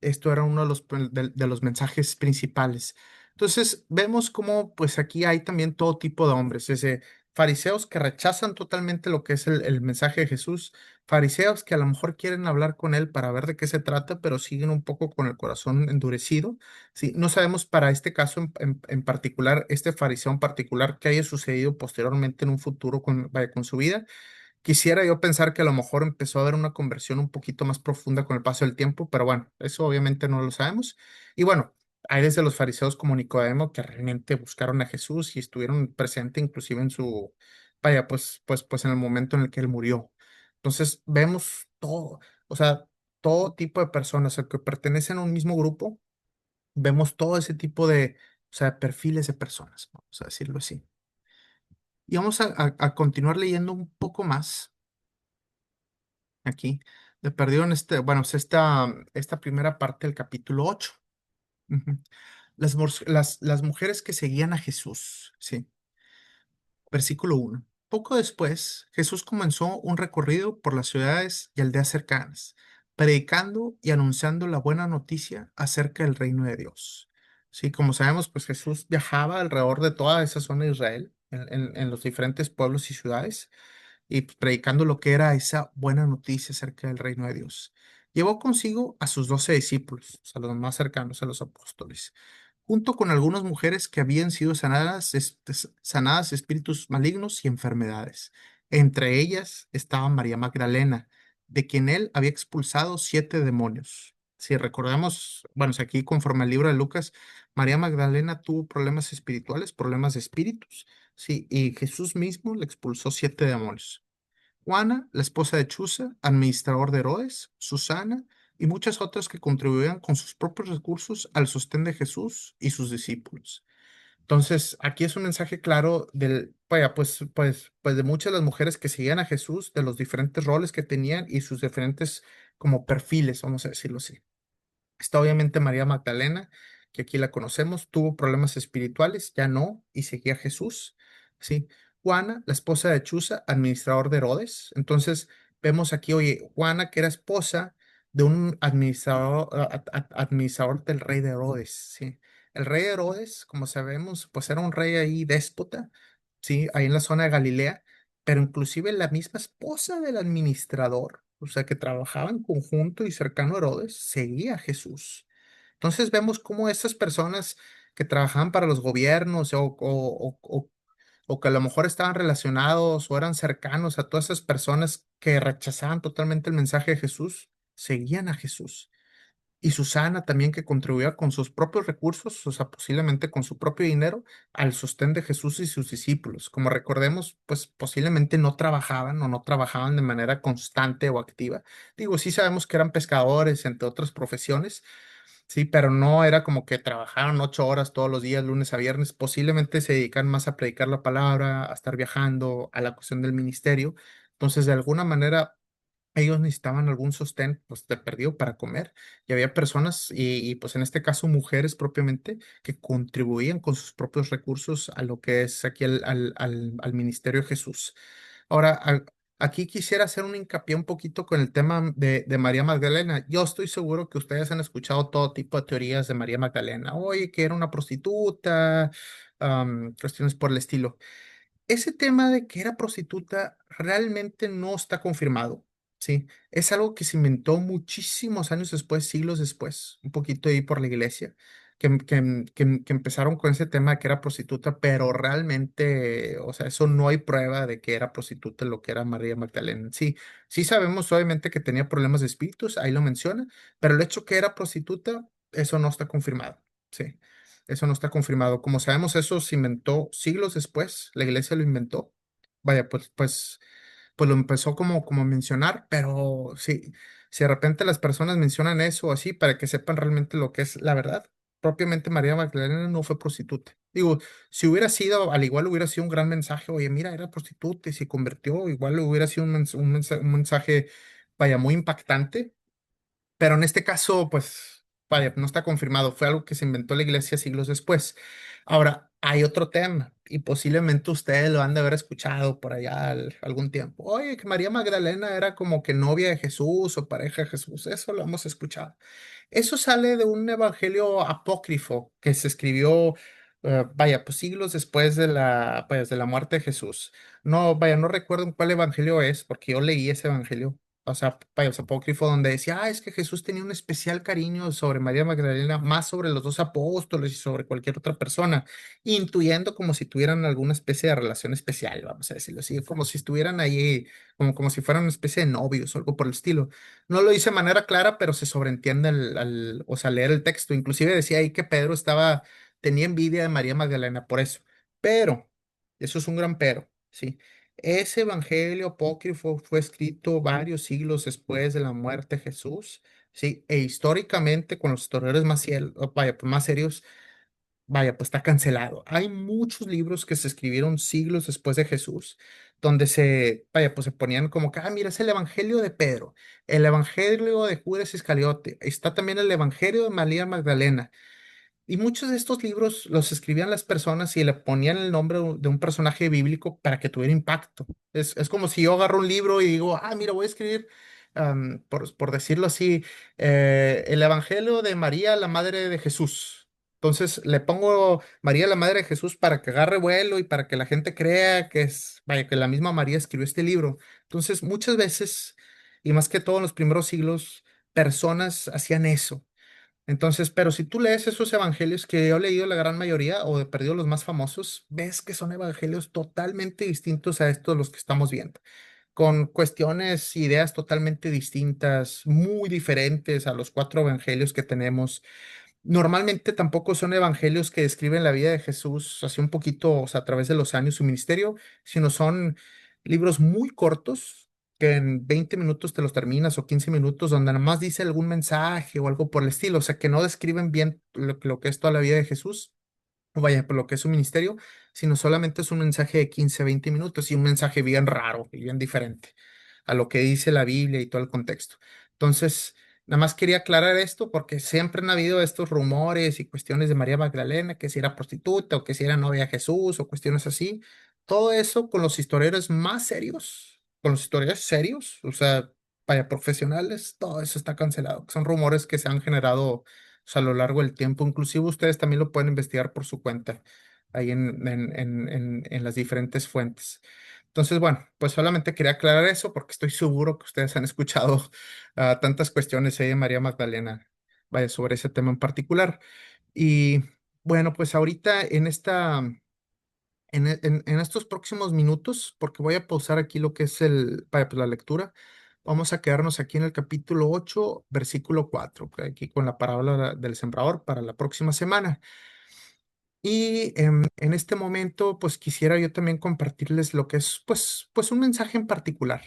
Speaker 1: Esto era uno de de los mensajes principales. Entonces, vemos cómo, pues aquí hay también todo tipo de hombres, desde fariseos que rechazan totalmente lo que es el mensaje de Jesús, fariseos que a lo mejor quieren hablar con él para ver de qué se trata, pero siguen un poco con el corazón endurecido. Sí, no sabemos para este caso en particular, este fariseo en particular, qué haya sucedido posteriormente en un futuro con su vida. Quisiera yo pensar que a lo mejor empezó a haber una conversión un poquito más profunda con el paso del tiempo, pero bueno, eso obviamente no lo sabemos. Y bueno, hay desde los fariseos como Nicodemo que realmente buscaron a Jesús y estuvieron presentes inclusive en pues en el momento en el que él murió. Entonces vemos todo, o sea, todo tipo de personas que pertenecen a un mismo grupo, vemos todo ese tipo o sea, perfiles de personas, vamos a decirlo así. Y vamos a continuar leyendo un poco más aquí. Le perdieron bueno, pues esta primera parte del capítulo 8. Ujú. Las mujeres que seguían a Jesús, sí. Versículo 1. Poco después, Jesús comenzó un recorrido por las ciudades y aldeas cercanas, predicando y anunciando la buena noticia acerca del reino de Dios. Sí, como sabemos, pues Jesús viajaba alrededor de toda esa zona de Israel, en los diferentes pueblos y ciudades, y pues, predicando lo que era esa buena noticia acerca del reino de Dios. Llevó consigo a sus 12 discípulos, a los más cercanos a los apóstoles, junto con algunas mujeres que habían sido sanadas de espíritus malignos y enfermedades. Entre ellas estaba María Magdalena, de quien él había expulsado 7 demonios. Si recordamos, bueno, si aquí conforme al libro de Lucas, María Magdalena tuvo problemas espirituales, problemas de espíritus, sí, y Jesús mismo le expulsó 7 demonios. Juana, la esposa de Chuza, administrador de Herodes, Susana y muchas otras que contribuían con sus propios recursos al sostén de Jesús y sus discípulos. Entonces, aquí es un mensaje claro pues de muchas de las mujeres que seguían a Jesús, de los diferentes roles que tenían y sus diferentes como perfiles, vamos a decirlo así. Está obviamente María Magdalena, que aquí la conocemos, tuvo problemas espirituales, ya no, y seguía a Jesús. Sí. Juana, la esposa de Chuza, administrador de Herodes. Entonces, vemos aquí, oye, Juana, que era esposa de un administrador del rey de Herodes. Sí. El rey de Herodes, como sabemos, pues era un rey ahí déspota, sí, ahí en la zona de Galilea, pero inclusive la misma esposa del administrador, o sea, que trabajaba en conjunto y cercano a Herodes, seguía a Jesús. Entonces vemos cómo estas personas que trabajaban para los gobiernos o que a lo mejor estaban relacionados o eran cercanos a todas esas personas que rechazaban totalmente el mensaje de Jesús, seguían a Jesús. Y Susana también que contribuía con sus propios recursos, o sea, posiblemente con su propio dinero, al sostén de Jesús y sus discípulos. Como recordemos, pues posiblemente no trabajaban o no trabajaban de manera constante o activa. Digo, sí sabemos que eran pescadores, entre otras profesiones, sí, pero no era como que trabajaron 8 horas todos los días, lunes a viernes. Posiblemente se dedican más a predicar la palabra, a estar viajando, a la cuestión del ministerio. Entonces, de alguna manera ellos necesitaban algún sostén, pues de perdido para comer. Y había personas, pues en este caso mujeres propiamente, que contribuían con sus propios recursos a lo que es aquí al ministerio de Jesús. Ahora, aquí quisiera hacer un hincapié un poquito con el tema de María Magdalena. Yo estoy seguro que ustedes han escuchado todo tipo de teorías de María Magdalena. Oye, que era una prostituta, cuestiones por el estilo. Ese tema de que era prostituta realmente no está confirmado, ¿sí? Es algo que se inventó muchísimos años después, siglos después, un poquito ahí por la iglesia, que empezaron con ese tema de que era prostituta, pero realmente, o sea, eso no hay prueba de que era prostituta lo que era María Magdalena. Sí, sí sabemos obviamente que tenía problemas de espíritus, ahí lo menciona, pero el hecho que era prostituta, eso no está confirmado, ¿sí? Eso no está confirmado. Como sabemos, eso se inventó siglos después, la iglesia lo inventó. Vaya, pues lo empezó como a mencionar, pero sí, si de repente las personas mencionan eso así para que sepan realmente lo que es la verdad, propiamente María Magdalena no fue prostituta. Digo, si hubiera sido, al igual hubiera sido un gran mensaje, oye, mira, era prostituta y se convirtió, igual hubiera sido un mensaje, vaya, muy impactante, pero en este caso, pues, vaya, no está confirmado, fue algo que se inventó la iglesia siglos después. Ahora, hay otro tema, y posiblemente ustedes lo han de haber escuchado por allá algún tiempo. Oye, que María Magdalena era como que novia de Jesús o pareja de Jesús, eso lo hemos escuchado. Eso sale de un evangelio apócrifo que se escribió, vaya, pues siglos después de la muerte de Jesús. No, vaya, no recuerdo en cuál evangelio es, porque yo leí ese evangelio, o sea, vaya, es apócrifo, donde decía, es que Jesús tenía un especial cariño sobre María Magdalena, más sobre los dos apóstoles y sobre cualquier otra persona, intuyendo como si tuvieran alguna especie de relación especial, vamos a decirlo así, como si estuvieran ahí, como si fueran una especie de novios o algo por el estilo. No lo dice de manera clara, pero se sobreentiende o sea, leer el texto. Inclusive decía ahí que Pedro tenía envidia de María Magdalena por eso. Pero, eso es un gran pero, ¿sí? Ese evangelio apócrifo fue escrito varios siglos después de la muerte de Jesús, ¿sí? E históricamente, con los historiadores vaya, pues, más serios, vaya, pues está cancelado. Hay muchos libros que se escribieron siglos después de Jesús, donde vaya, pues se ponían como que, mira, es el Evangelio de Pedro, el Evangelio de Judas Iscariote, está también el Evangelio de María Magdalena. Y muchos de estos libros los escribían las personas y le ponían el nombre de un personaje bíblico para que tuviera impacto. Es como si yo agarro un libro y digo, mira, voy a escribir, por decirlo así, el Evangelio de María, la madre de Jesús. Entonces le pongo María, la madre de Jesús, para que agarre vuelo y para que la gente crea vaya, que la misma María escribió este libro. Entonces, muchas veces, y más que todo en los primeros siglos, personas hacían eso. Entonces, pero si tú lees esos evangelios que yo he leído la gran mayoría o he perdido los más famosos, ves que son evangelios totalmente distintos a estos los que estamos viendo, con cuestiones, ideas totalmente distintas, muy diferentes a los cuatro evangelios que tenemos. Normalmente tampoco son evangelios que describen la vida de Jesús así un poquito, o sea, a través de los años, su ministerio, sino son libros muy cortos que en 20 minutos te los terminas o 15 minutos donde nada más dice algún mensaje o algo por el estilo, o sea, que no describen bien lo que es toda la vida de Jesús, o vaya, por lo que es su ministerio, sino solamente es un mensaje de 15 20 minutos y un mensaje bien raro y bien diferente a lo que dice la Biblia y todo el contexto. Entonces, nada más quería aclarar esto porque siempre han habido estos rumores y cuestiones de María Magdalena, que si era prostituta o que si era novia de Jesús o cuestiones así. Todo eso con los historiadores más serios, con los historiadores serios, o sea, vaya, profesionales, todo eso está cancelado. Son rumores que se han generado, o sea, a lo largo del tiempo. Inclusive ustedes también lo pueden investigar por su cuenta ahí en las diferentes fuentes. Entonces, bueno, pues solamente quería aclarar eso porque estoy seguro que ustedes han escuchado tantas cuestiones ahí de María Magdalena, vaya, sobre ese tema en particular. Y bueno, pues ahorita en estos próximos minutos, porque voy a pausar aquí lo que es vaya, pues la lectura, vamos a quedarnos aquí en el capítulo 8 versículo 4 aquí con la parábola del sembrador para la próxima semana. Y en este momento, pues quisiera yo también compartirles lo que es, pues un mensaje en particular.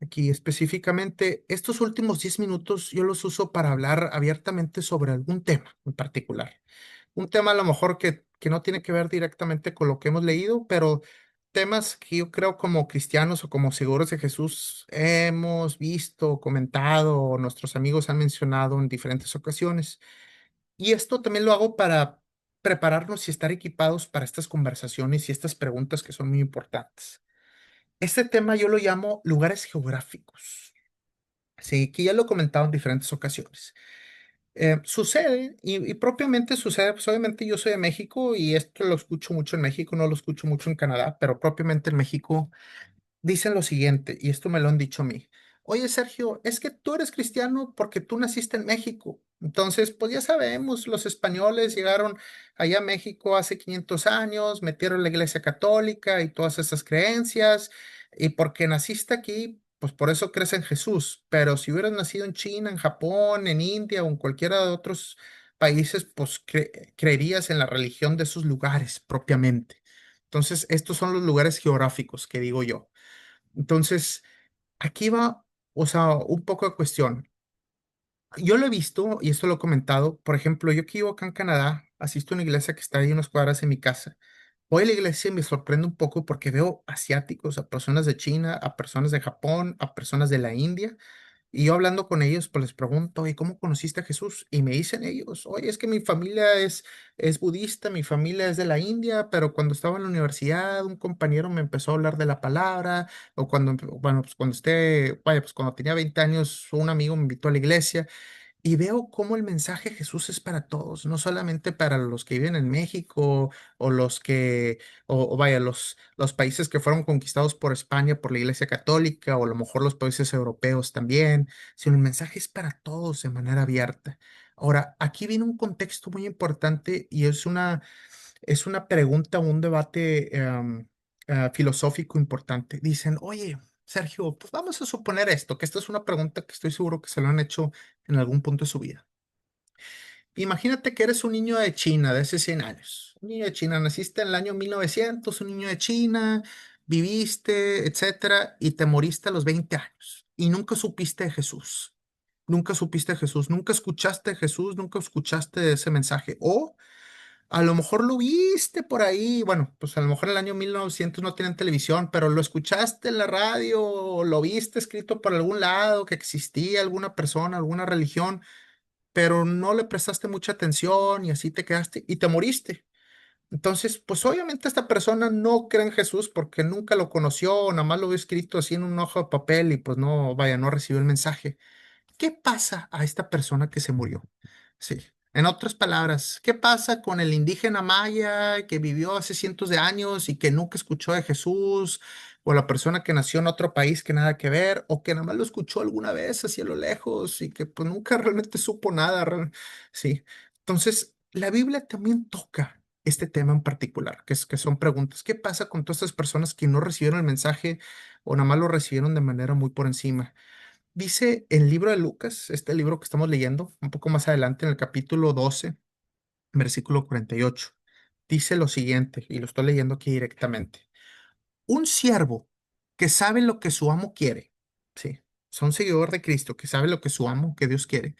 Speaker 1: Aquí específicamente, estos últimos 10 minutos yo los uso para hablar abiertamente sobre algún tema en particular. Un tema a lo mejor que no tiene que ver directamente con lo que hemos leído, pero temas que yo creo como cristianos o como seguidores de Jesús hemos visto, comentado, o nuestros amigos han mencionado en diferentes ocasiones. Y esto también lo hago para prepararnos y estar equipados para estas conversaciones y estas preguntas que son muy importantes. Este tema yo lo llamo lugares geográficos. Sí, que ya lo he comentado en diferentes ocasiones. Sucede, y propiamente sucede, pues obviamente yo soy de México y esto lo escucho mucho en México, no lo escucho mucho en Canadá, pero propiamente en México dicen lo siguiente, y esto me lo han dicho a mí. Oye, Sergio, es que tú eres cristiano porque tú naciste en México. Entonces, pues ya sabemos, los españoles llegaron allá a México hace 500 años, metieron la iglesia católica y todas esas creencias, y porque naciste aquí, pues por eso crees en Jesús. Pero si hubieras nacido en China, en Japón, en India o en cualquiera de otros países, pues creerías en la religión de esos lugares propiamente. Entonces, estos son los lugares geográficos que digo yo. Entonces, aquí va, o sea, un poco de cuestión. Yo lo he visto y esto lo he comentado. Por ejemplo, yo que vivo acá en Canadá, asisto a una iglesia que está ahí unas cuadras en mi casa. Voy a la iglesia y me sorprende un poco porque veo asiáticos, a personas de China, a personas de Japón, a personas de la India. Y yo hablando con ellos, pues les pregunto, oye, ¿cómo conociste a Jesús? Y me dicen ellos, oye, es que mi familia es budista, mi familia es de la India, pero cuando estaba en la universidad, un compañero me empezó a hablar de la palabra, o bueno, pues cuando vaya, pues cuando tenía 20 años, un amigo me invitó a la iglesia. Y veo cómo el mensaje de Jesús es para todos, no solamente para los que viven en México o o vaya, los países que fueron conquistados por España, por la Iglesia Católica, o a lo mejor los países europeos también, sino el mensaje es para todos de manera abierta. Ahora, aquí viene un contexto muy importante y es una pregunta, un debate filosófico importante. Dicen, oye, Sergio, pues vamos a suponer esto, que esta es una pregunta que estoy seguro que se lo han hecho en algún punto de su vida. Imagínate que eres un niño de China de hace 100 años. Un niño de China, naciste en el año 1900, un niño de China, viviste, etcétera, y te moriste a los 20 años. Y nunca supiste de Jesús. Nunca supiste de Jesús, nunca escuchaste de Jesús, nunca escuchaste ese mensaje. O a lo mejor lo viste por ahí, bueno, pues a lo mejor en el año 1900 no tienen televisión, pero lo escuchaste en la radio, o lo viste escrito por algún lado, que existía alguna persona, alguna religión, pero no le prestaste mucha atención y así te quedaste y te moriste. Entonces, pues obviamente esta persona no cree en Jesús porque nunca lo conoció, nada más lo vio escrito así en un hoja de papel y pues no, vaya, no recibió el mensaje. ¿Qué pasa a esta persona que se murió? Sí. En otras palabras, ¿qué pasa con el indígena maya que vivió hace cientos de años y que nunca escuchó de Jesús? O la persona que nació en otro país que nada que ver, o que nada más lo escuchó alguna vez hacia lo lejos y que pues nunca realmente supo nada. Sí. Entonces, la Biblia también toca este tema en particular, que son preguntas. ¿Qué pasa con todas estas personas que no recibieron el mensaje o nada más lo recibieron de manera muy por encima? Dice el libro de Lucas, este libro que estamos leyendo, un poco más adelante en el capítulo 12, versículo 48, dice lo siguiente, y lo estoy leyendo aquí directamente. Un siervo que sabe lo que su amo quiere, sí, son seguidor de Cristo, que sabe lo que su amo, que Dios quiere,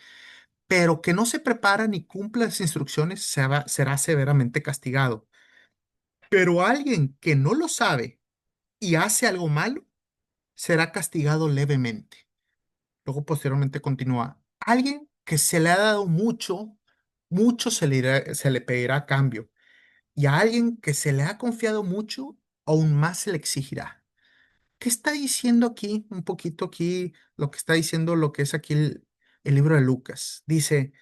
Speaker 1: pero que no se prepara ni cumple las instrucciones, será severamente castigado. Pero alguien que no lo sabe y hace algo malo, será castigado levemente. Luego posteriormente continúa, alguien que se le ha dado mucho, mucho se le pedirá a cambio. Y a alguien que se le ha confiado mucho, aún más se le exigirá. ¿Qué está diciendo aquí? Un poquito aquí, lo que está diciendo lo que es aquí el libro de Lucas. Dice,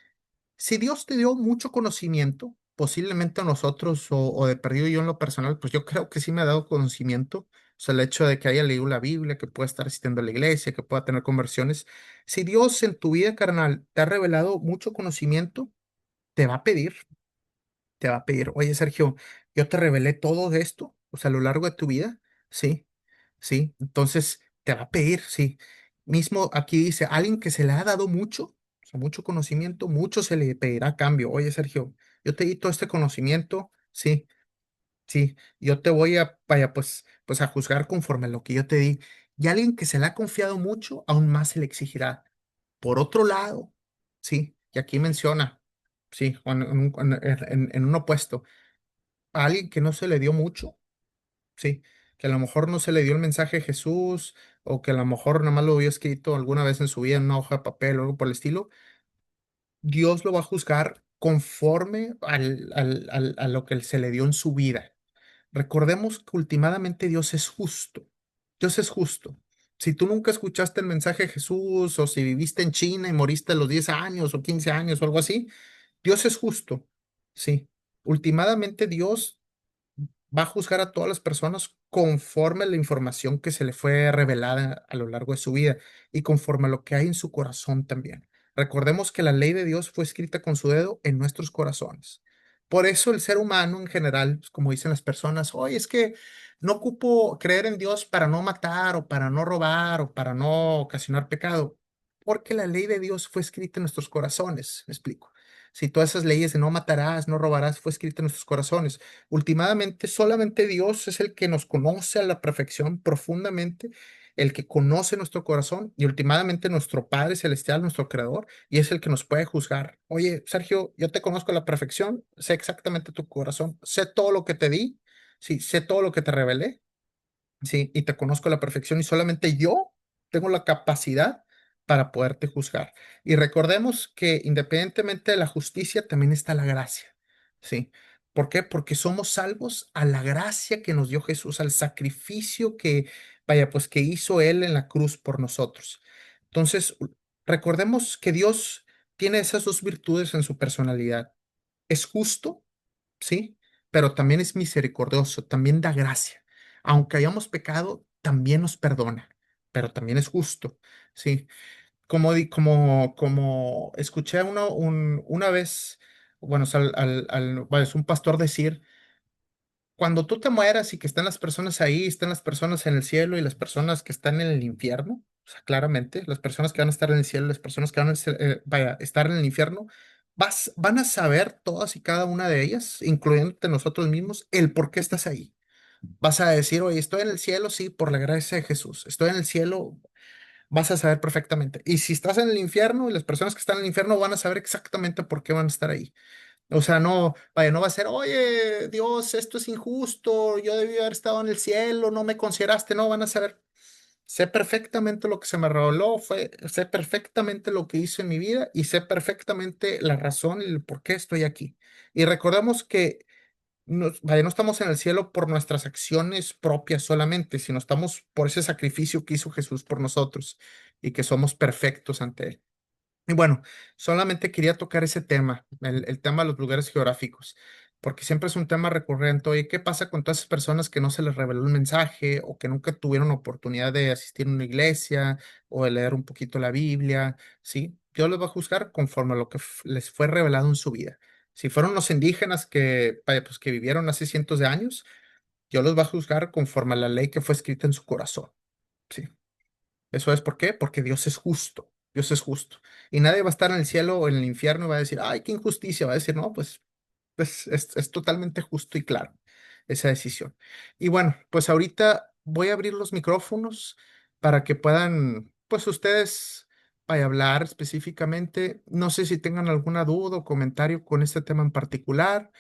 Speaker 1: si Dios te dio mucho conocimiento, posiblemente a nosotros o de perdido yo en lo personal, pues yo creo que sí me ha dado conocimiento. O sea, el hecho de que haya leído la Biblia, que pueda estar asistiendo a la iglesia, que pueda tener conversiones. Si Dios en tu vida carnal te ha revelado mucho conocimiento, te va a pedir, te va a pedir, oye Sergio, yo te revelé todo de esto, o sea, a lo largo de tu vida, sí, sí. Entonces te va a pedir, sí. Mismo aquí dice, alguien que se le ha dado mucho, o sea, mucho conocimiento, mucho se le pedirá a cambio. Oye, Sergio, yo te di todo este conocimiento, sí, sí, yo te voy a, vaya, pues a juzgar conforme a lo que yo te di. Y alguien que se le ha confiado mucho, aún más se le exigirá. Por otro lado, sí, y aquí menciona, sí, en un opuesto, a alguien que no se le dio mucho, sí, que a lo mejor no se le dio el mensaje de Jesús, o que a lo mejor nada más lo había escrito alguna vez en su vida en una hoja de papel o algo por el estilo. Dios lo va a juzgar conforme a lo que se le dio en su vida. Recordemos que últimamente Dios es justo. Dios es justo. Si tú nunca escuchaste el mensaje de Jesús, o si viviste en China y moriste a los 10 años o 15 años o algo así, Dios es justo. Sí. Últimamente Dios va a juzgar a todas las personas conforme a la información que se le fue revelada a lo largo de su vida y conforme a lo que hay en su corazón también. Recordemos que la ley de Dios fue escrita con su dedo en nuestros corazones. Por eso el ser humano en general, pues, como dicen las personas, oye, es que no ocupo creer en Dios para no matar o para no robar o para no ocasionar pecado, porque la ley de Dios fue escrita en nuestros corazones, me explico. Si todas esas leyes de no matarás, no robarás, fue escrita en nuestros corazones. Últimamente, solamente Dios es el que nos conoce a la perfección profundamente el que conoce nuestro corazón y últimamente nuestro Padre Celestial, nuestro Creador, y es el que nos puede juzgar. Oye, Sergio, yo te conozco a la perfección, sé exactamente tu corazón, sé todo lo que te di, sí, sé todo lo que te revelé. Sí, y te conozco a la perfección y solamente yo tengo la capacidad para poderte juzgar. Y recordemos que independientemente de la justicia, también está la gracia. Sí. ¿Por qué? Porque somos salvos a la gracia que nos dio Jesús, al sacrificio que, vaya, pues que hizo Él en la cruz por nosotros. Entonces, recordemos que Dios tiene esas dos virtudes en su personalidad. Es justo, ¿sí? Pero también es misericordioso, también da gracia. Aunque hayamos pecado, también nos perdona, pero también es justo, ¿sí? Como escuché una vez, bueno, o sea, bueno, es un pastor decir, cuando tú te mueras y que están las personas ahí, están las personas en el cielo y las personas que están en el infierno, o sea, claramente, las personas que van a estar en el cielo, las personas que van a vaya, estar en el infierno, van a saber todas y cada una de ellas, incluyéndote nosotros mismos, el por qué estás ahí. Vas a decir, oye, estoy en el cielo, sí, por la gracia de Jesús. Estoy en el cielo, vas a saber perfectamente. Y si estás en el infierno, y las personas que están en el infierno van a saber exactamente por qué van a estar ahí. O sea, no, vaya, no va a ser, oye, Dios, esto es injusto, yo debí haber estado en el cielo, no me consideraste, no, van a saber, sé perfectamente lo que se me reveló, sé perfectamente lo que hice en mi vida y sé perfectamente la razón y el por qué estoy aquí. Y recordemos que vaya, no estamos en el cielo por nuestras acciones propias solamente, sino estamos por ese sacrificio que hizo Jesús por nosotros y que somos perfectos ante Él. Y bueno, solamente quería tocar ese tema, el tema de los lugares geográficos, porque siempre es un tema recurrente. Oye, ¿qué pasa con todas esas personas que no se les reveló el mensaje o que nunca tuvieron oportunidad de asistir a una iglesia o de leer un poquito la Biblia? ¿Sí? Dios los va a juzgar conforme a lo que les fue revelado en su vida. Si fueron los indígenas que, vaya, pues, que vivieron hace cientos de años, Dios los va a juzgar conforme a la ley que fue escrita en su corazón. ¿Sí? Eso es ¿por qué? Porque Dios es justo. Dios es justo. Y nadie va a estar en el cielo o en el infierno y va a decir, ay, qué injusticia. Va a decir, no, pues es totalmente justo y claro esa decisión. Y bueno, pues ahorita voy a abrir los micrófonos para que puedan, pues ustedes, vaya a hablar específicamente. No sé si tengan alguna duda o comentario con este tema en particular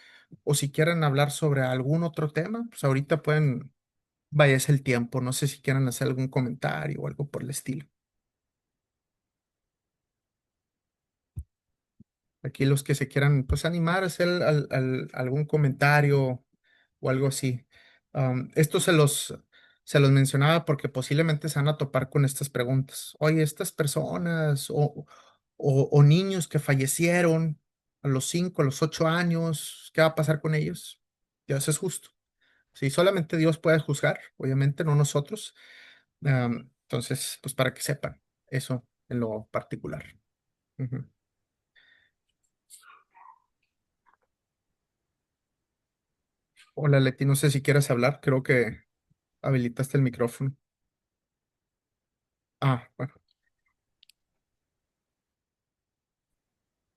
Speaker 1: o si quieren hablar sobre algún otro tema, pues ahorita pueden, vaya, es el tiempo. No sé si quieren hacer algún comentario o algo por el estilo. Aquí los que se quieran, pues animar a hacer algún comentario o algo así. Esto se los mencionaba porque posiblemente se van a topar con estas preguntas. Oye, estas personas o niños que fallecieron a los 5, a los 8 años, ¿qué va a pasar con ellos? Dios es justo. Sí, solamente Dios puede juzgar, obviamente, no nosotros. Entonces, pues para que sepan eso en lo particular. Ujú. Hola, Leti, no sé si quieres hablar, creo que habilitaste el micrófono. Ah, bueno.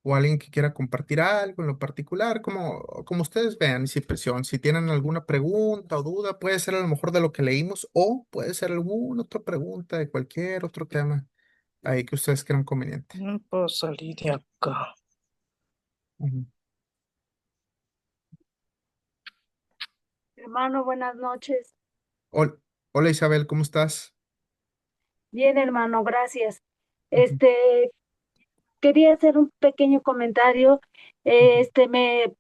Speaker 1: O alguien que quiera compartir algo en lo particular, como ustedes vean, y sin presión. Si tienen alguna pregunta o duda, puede ser a lo mejor de lo que leímos o puede ser alguna otra pregunta de cualquier otro tema ahí que ustedes crean conveniente.
Speaker 2: No puedo salir de acá.
Speaker 1: Ujú.
Speaker 3: Hermano, buenas noches.
Speaker 1: Hol- Hola Isabel, ¿cómo estás?
Speaker 3: Bien, hermano, gracias.
Speaker 1: Ujú,
Speaker 3: Este, quería hacer un pequeño comentario.
Speaker 1: ujú.
Speaker 3: Me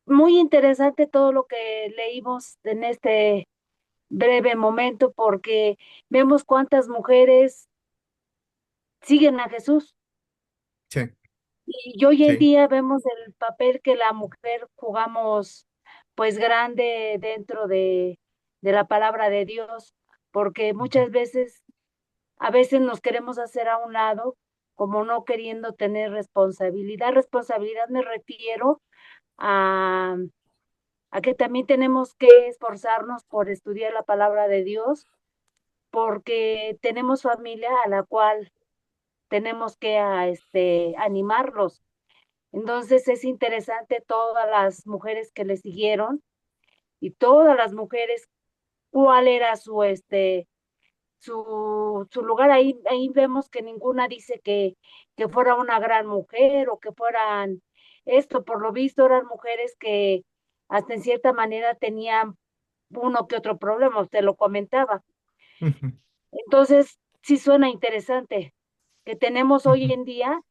Speaker 3: muy interesante todo lo que leímos en este breve momento, porque vemos cuántas mujeres siguen a Jesús.
Speaker 1: Sí,
Speaker 3: Y hoy en
Speaker 1: sí.
Speaker 3: día vemos el papel que la mujer jugamos, pues grande dentro de la palabra de Dios, porque
Speaker 1: Ujú.
Speaker 3: muchas veces a veces nos queremos hacer a un lado, como no queriendo tener responsabilidad. Responsabilidad me refiero a, a que también tenemos que esforzarnos por estudiar la palabra de Dios, porque tenemos familia a la cual tenemos que animarlos. Entonces es interesante todas las mujeres que le siguieron y todas las mujeres, cuál era su lugar. Ahí vemos que ninguna dice que fuera una gran mujer o que fueran esto. Por lo visto eran mujeres que hasta en cierta manera tenían uno que otro problema, usted lo comentaba.
Speaker 1: Ujú,
Speaker 3: Entonces, sí suena interesante que tenemos hoy
Speaker 1: ujú.
Speaker 3: en día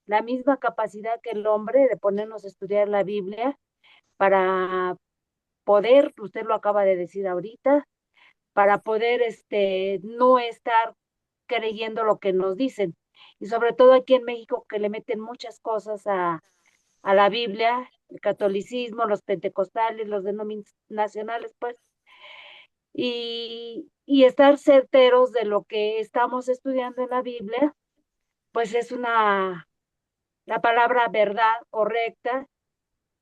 Speaker 3: la misma capacidad que el hombre de ponernos a estudiar la Biblia para poder, usted lo acaba de decir ahorita, para poder no estar creyendo lo que nos dicen. Y sobre todo aquí en México que le meten muchas cosas a la Biblia, el catolicismo, los pentecostales, los denominacionales, pues, y estar certeros de lo que estamos estudiando en la Biblia, pues es la palabra verdad correcta.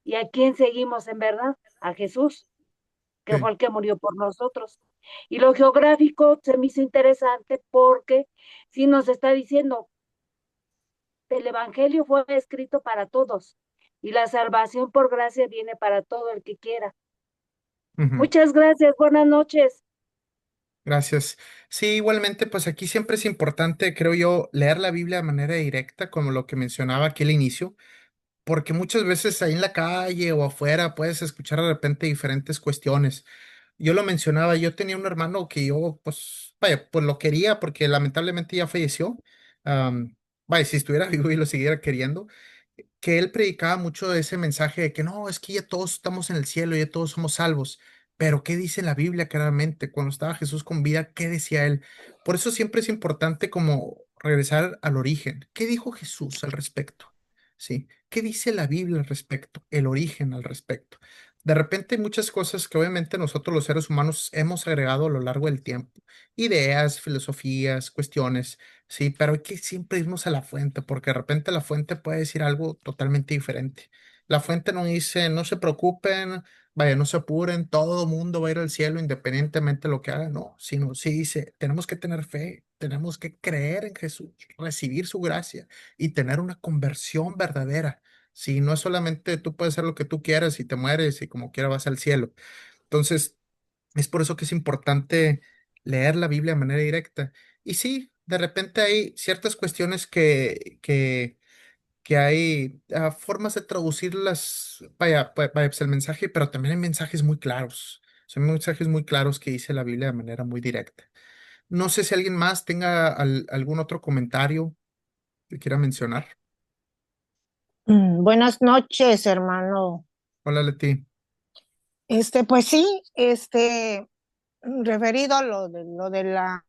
Speaker 3: ¿Y a quién seguimos en verdad? A Jesús, que
Speaker 1: Sí.
Speaker 3: fue el que murió por nosotros. Y lo geográfico se me hizo interesante porque sí nos está diciendo, el Evangelio fue escrito para todos y la salvación por gracia viene para todo el que quiera.
Speaker 1: Ujú.
Speaker 3: Muchas gracias, buenas noches.
Speaker 1: Gracias. Sí, igualmente, pues aquí siempre es importante, creo yo, leer la Biblia de manera directa, como lo que mencionaba aquí al inicio, porque muchas veces ahí en la calle o afuera puedes escuchar de repente diferentes cuestiones. Yo lo mencionaba, yo tenía un hermano que yo, pues, vaya, pues lo quería porque lamentablemente ya falleció. Vaya, si estuviera vivo y lo siguiera queriendo, que él predicaba mucho de ese mensaje de que no, es que ya todos estamos en el cielo, ya todos somos salvos. Pero ¿qué dice la Biblia claramente? Cuando estaba Jesús con vida, ¿qué decía él? Por eso siempre es importante como regresar al origen. ¿Qué dijo Jesús al respecto? ¿Sí? ¿Qué dice la Biblia al respecto? El origen al respecto. De repente hay muchas cosas que obviamente nosotros los seres humanos hemos agregado a lo largo del tiempo. Ideas, filosofías, cuestiones. Sí, pero hay que siempre irnos a la fuente, porque de repente la fuente puede decir algo totalmente diferente. La fuente no dice, no se preocupen, vaya, no se apuren, todo mundo va a ir al cielo independientemente de lo que haga, no, sino sí dice, tenemos que tener fe, tenemos que creer en Jesús, recibir su gracia y tener una conversión verdadera. Si no es solamente tú puedes hacer lo que tú quieras y te mueres y como quiera vas al cielo. Entonces, es por eso que es importante leer la Biblia de manera directa. Y sí, de repente hay ciertas cuestiones que hay formas de traducirlas, vaya, pues el mensaje, pero también hay mensajes muy claros. Son mensajes muy claros que dice la Biblia de manera muy directa. No sé si alguien más tenga algún otro comentario que quiera mencionar.
Speaker 2: Buenas noches, hermano.
Speaker 1: Hola, Leti.
Speaker 2: Pues sí, referido a lo de la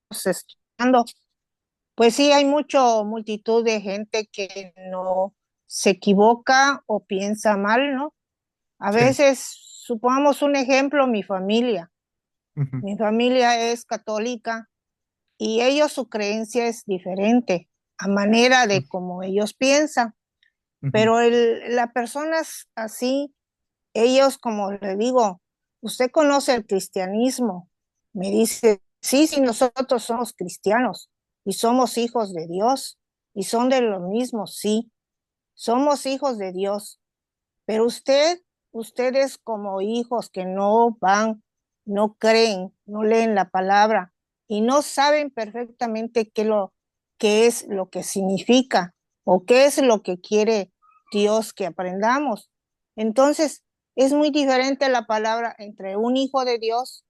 Speaker 2: estudiando, pues sí, hay multitud de gente que no se equivoca o piensa mal, ¿no? A
Speaker 1: Sí.
Speaker 2: veces, supongamos un ejemplo, mi familia.
Speaker 1: Ujú,
Speaker 2: Mi familia es católica y ellos su creencia es diferente a manera de cómo ellos piensan,
Speaker 1: ujú,
Speaker 2: pero las personas así, ellos, como le digo, usted conoce el cristianismo, me dice, sí, sí, nosotros somos cristianos y somos hijos de Dios y son de lo mismo, sí, somos hijos de Dios, pero ustedes como hijos que no van, no creen, no leen la palabra y no saben perfectamente qué es lo que significa o qué es lo que quiere Dios que aprendamos. Entonces, es muy diferente la palabra entre un hijo de Dios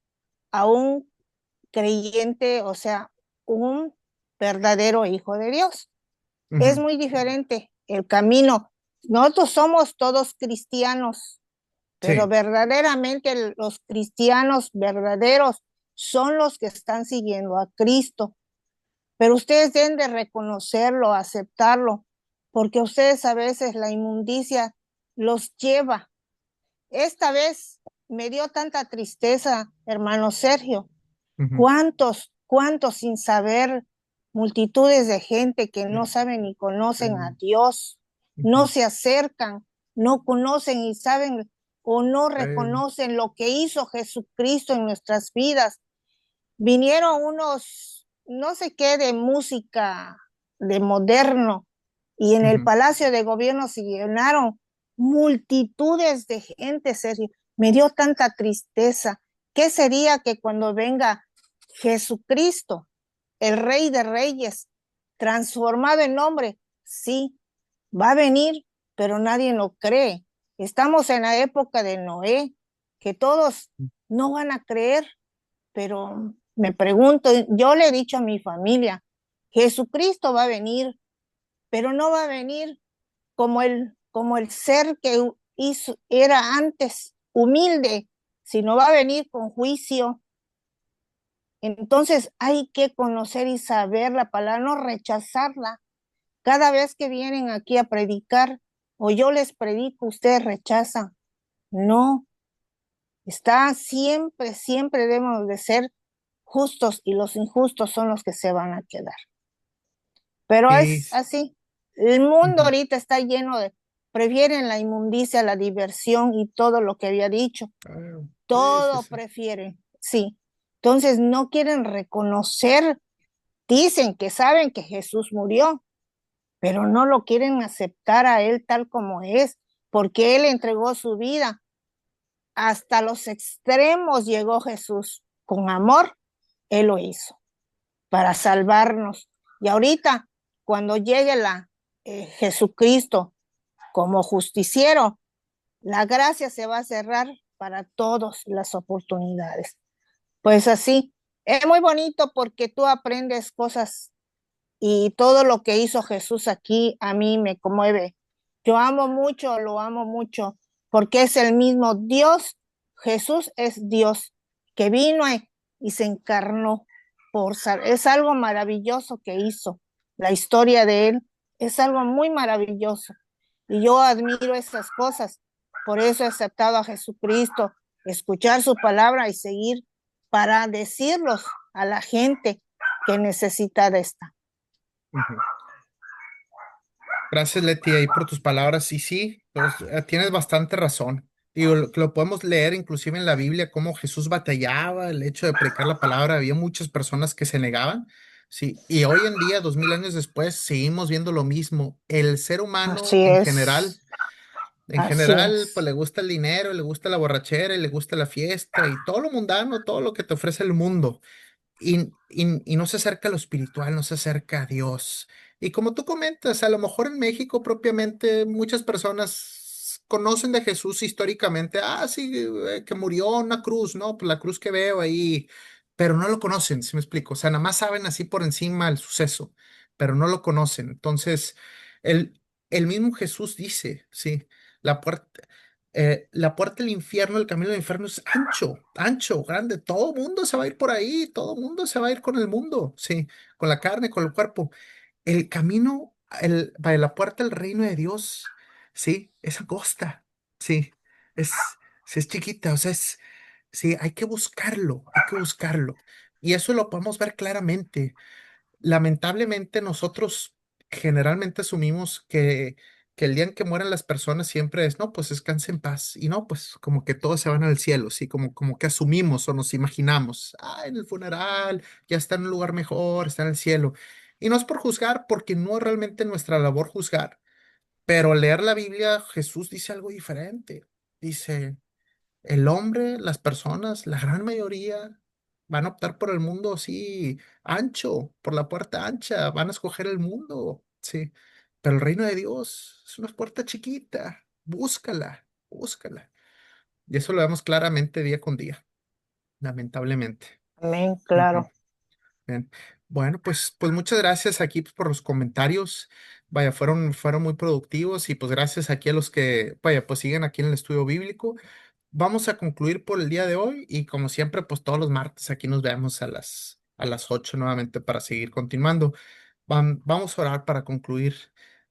Speaker 2: a un creyente, o sea, un verdadero hijo de Dios. Es
Speaker 1: ujú.
Speaker 2: muy diferente el camino. Nosotros somos todos cristianos, pero
Speaker 1: Sí.
Speaker 2: verdaderamente los cristianos verdaderos son los que están siguiendo a Cristo. Pero ustedes deben de reconocerlo, aceptarlo, porque ustedes a veces la inmundicia los lleva. Esta vez me dio tanta tristeza, hermano Sergio.
Speaker 1: Ujú,
Speaker 2: ¿Cuántos sin saber, multitudes de gente que no saben ni conocen a Dios, no
Speaker 1: ujú.
Speaker 2: se acercan, no conocen y saben o no
Speaker 1: Sí.
Speaker 2: reconocen lo que hizo Jesucristo en nuestras vidas? Vinieron unos, no sé qué, de música, de moderno, y en el
Speaker 1: Ujú.
Speaker 2: Palacio de Gobierno se llenaron multitudes de gente, Sergio. Me dio tanta tristeza. ¿Qué sería que cuando venga Jesucristo, el Rey de Reyes, transformado en hombre, sí, va a venir, pero nadie lo cree. Estamos en la época de Noé, que todos no van a creer, pero me pregunto, yo le he dicho a mi familia, Jesucristo va a venir, pero no va a venir como el ser que hizo, era antes, humilde, sino va a venir con juicio. Entonces hay que conocer y saber la palabra, no rechazarla. Cada vez que vienen aquí a predicar o yo les predico, ustedes rechazan. No, está siempre, siempre debemos de ser justos y los injustos son los que se van a quedar. Pero
Speaker 1: Sí,
Speaker 2: es así. El mundo
Speaker 1: ujú,
Speaker 2: ahorita está lleno de, prefieren la inmundicia, la diversión y todo lo que había dicho.
Speaker 1: claro, sí,
Speaker 2: Todo
Speaker 1: sí.
Speaker 2: prefieren, sí. Entonces no quieren reconocer, dicen que saben que Jesús murió, pero no lo quieren aceptar a él tal como es, porque él entregó su vida. Hasta los extremos llegó Jesús. Con amor, él lo hizo para salvarnos. Y ahorita, cuando llegue Jesucristo como justiciero, la gracia se va a cerrar para todas las oportunidades. Pues así, es muy bonito porque tú aprendes cosas y todo lo que hizo Jesús aquí a mí me conmueve. Yo amo mucho, lo amo mucho, porque es el mismo Dios. Jesús es Dios que vino y se encarnó es algo maravilloso que hizo. La historia de él es algo muy maravilloso. Y yo admiro esas cosas. Por eso he aceptado a Jesucristo, escuchar su palabra y seguir para decirlos a la gente que necesita de esta.
Speaker 1: Ujú. Gracias, Leti, ahí por tus palabras. Y sí, pues, tienes bastante razón. Digo, lo podemos leer inclusive en la Biblia, cómo Jesús batallaba el hecho de predicar la palabra. Había muchas personas que se negaban. Sí, y hoy en día, 2000 años después, seguimos viendo lo mismo. El ser humano en
Speaker 2: Así
Speaker 1: general, pues
Speaker 2: es.
Speaker 1: le gusta el dinero, le gusta la borrachera, y le gusta la fiesta y todo lo mundano, todo lo que te ofrece el mundo y no se acerca a lo espiritual, no se acerca a Dios. Y como tú comentas, a lo mejor en México propiamente muchas personas conocen de Jesús históricamente, sí, que murió en una cruz, ¿no? Pues la cruz que veo ahí, pero no lo conocen, ¿sí me explico? O sea, nada más saben así por encima el suceso, pero no lo conocen. Entonces, el mismo Jesús dice, sí, la puerta, la puerta del infierno, el camino del infierno es ancho, ancho, grande. Todo mundo se va a ir por ahí, todo mundo se va a ir con el mundo, sí, con la carne, con el cuerpo. El camino, para la puerta del reino de Dios, sí, es angosta, sí, es, sí, es chiquita, o sea, sí, hay que buscarlo. Y eso lo podemos ver claramente. Lamentablemente nosotros generalmente asumimos que el día en que mueren las personas siempre es, no, pues descanse en paz. Y no, pues como que todos se van al cielo, sí, como que asumimos o nos imaginamos, en el funeral ya está en un lugar mejor, está en el cielo. Y no es por juzgar, porque no es realmente nuestra labor juzgar, pero al leer la Biblia, Jesús dice algo diferente. Dice, el hombre, las personas, la gran mayoría van a optar por el mundo así ancho, por la puerta ancha, van a escoger el mundo, sí. Pero el reino de Dios es una puerta chiquita, búscala, búscala. Y eso lo vemos claramente día con día, lamentablemente.
Speaker 2: Amén,
Speaker 1: Ujú.
Speaker 2: claro.
Speaker 1: Bien. Bueno, pues muchas gracias aquí por los comentarios. Vaya, fueron muy productivos y pues gracias aquí a los que, vaya, pues siguen aquí en el estudio bíblico. Vamos a concluir por el día de hoy y como siempre, pues todos los martes aquí nos vemos a las 8 nuevamente para seguir continuando. Vamos a orar para concluir.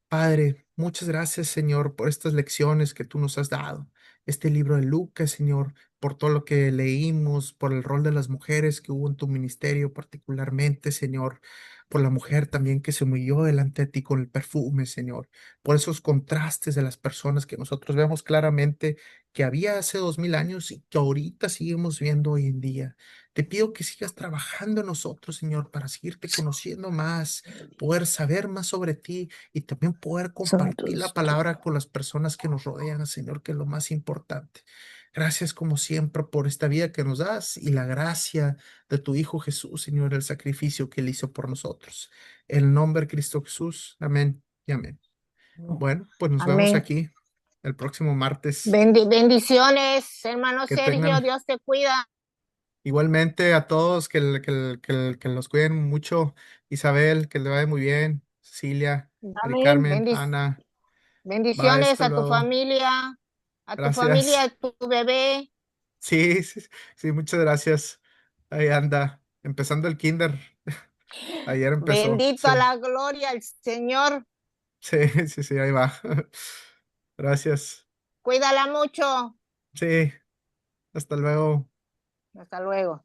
Speaker 1: Padre, muchas gracias, Señor, por estas lecciones que tú nos has dado. Este libro de Lucas, Señor, por todo lo que leímos, por el rol de las mujeres que hubo en tu ministerio particularmente, Señor, por la mujer también que se humilló delante de ti con el perfume, Señor, por esos contrastes de las personas que nosotros vemos claramente que había hace 2000 años y que ahorita seguimos viendo hoy en día. Te pido que sigas trabajando en nosotros, Señor, para seguirte conociendo más, poder saber más sobre ti y también poder
Speaker 2: Santo
Speaker 1: compartir la
Speaker 2: es tu
Speaker 1: palabra con las personas que nos rodean, Señor, que es lo más importante. Gracias como siempre por esta vida que nos das y la gracia de tu Hijo Jesús, Señor, el sacrificio que Él hizo por nosotros. En el nombre de Cristo Jesús. Amén y amén. Bueno, pues nos vemos
Speaker 2: Amén.
Speaker 1: aquí el próximo martes.
Speaker 2: Bendiciones, hermano
Speaker 1: Que
Speaker 2: Sergio,
Speaker 1: tengan
Speaker 2: Dios te cuida.
Speaker 1: igualmente a todos, que los cuiden mucho. Isabel, que le vaya muy bien. Cecilia, Mari
Speaker 3: Amén.
Speaker 1: Carmen, Ana. Bye,
Speaker 2: Bendiciones
Speaker 1: hasta
Speaker 2: a tu
Speaker 1: luego.
Speaker 2: familia,
Speaker 1: Gracias.
Speaker 2: a tu bebé.
Speaker 1: Sí, sí, sí, muchas gracias. Ahí anda, empezando el kinder. Ayer empezó.
Speaker 2: Bendito
Speaker 1: Sí,
Speaker 2: a la gloria al Señor.
Speaker 1: sí, sí, sí, ahí va. Gracias.
Speaker 2: Cuídala mucho.
Speaker 1: Sí, hasta luego.
Speaker 2: Hasta luego.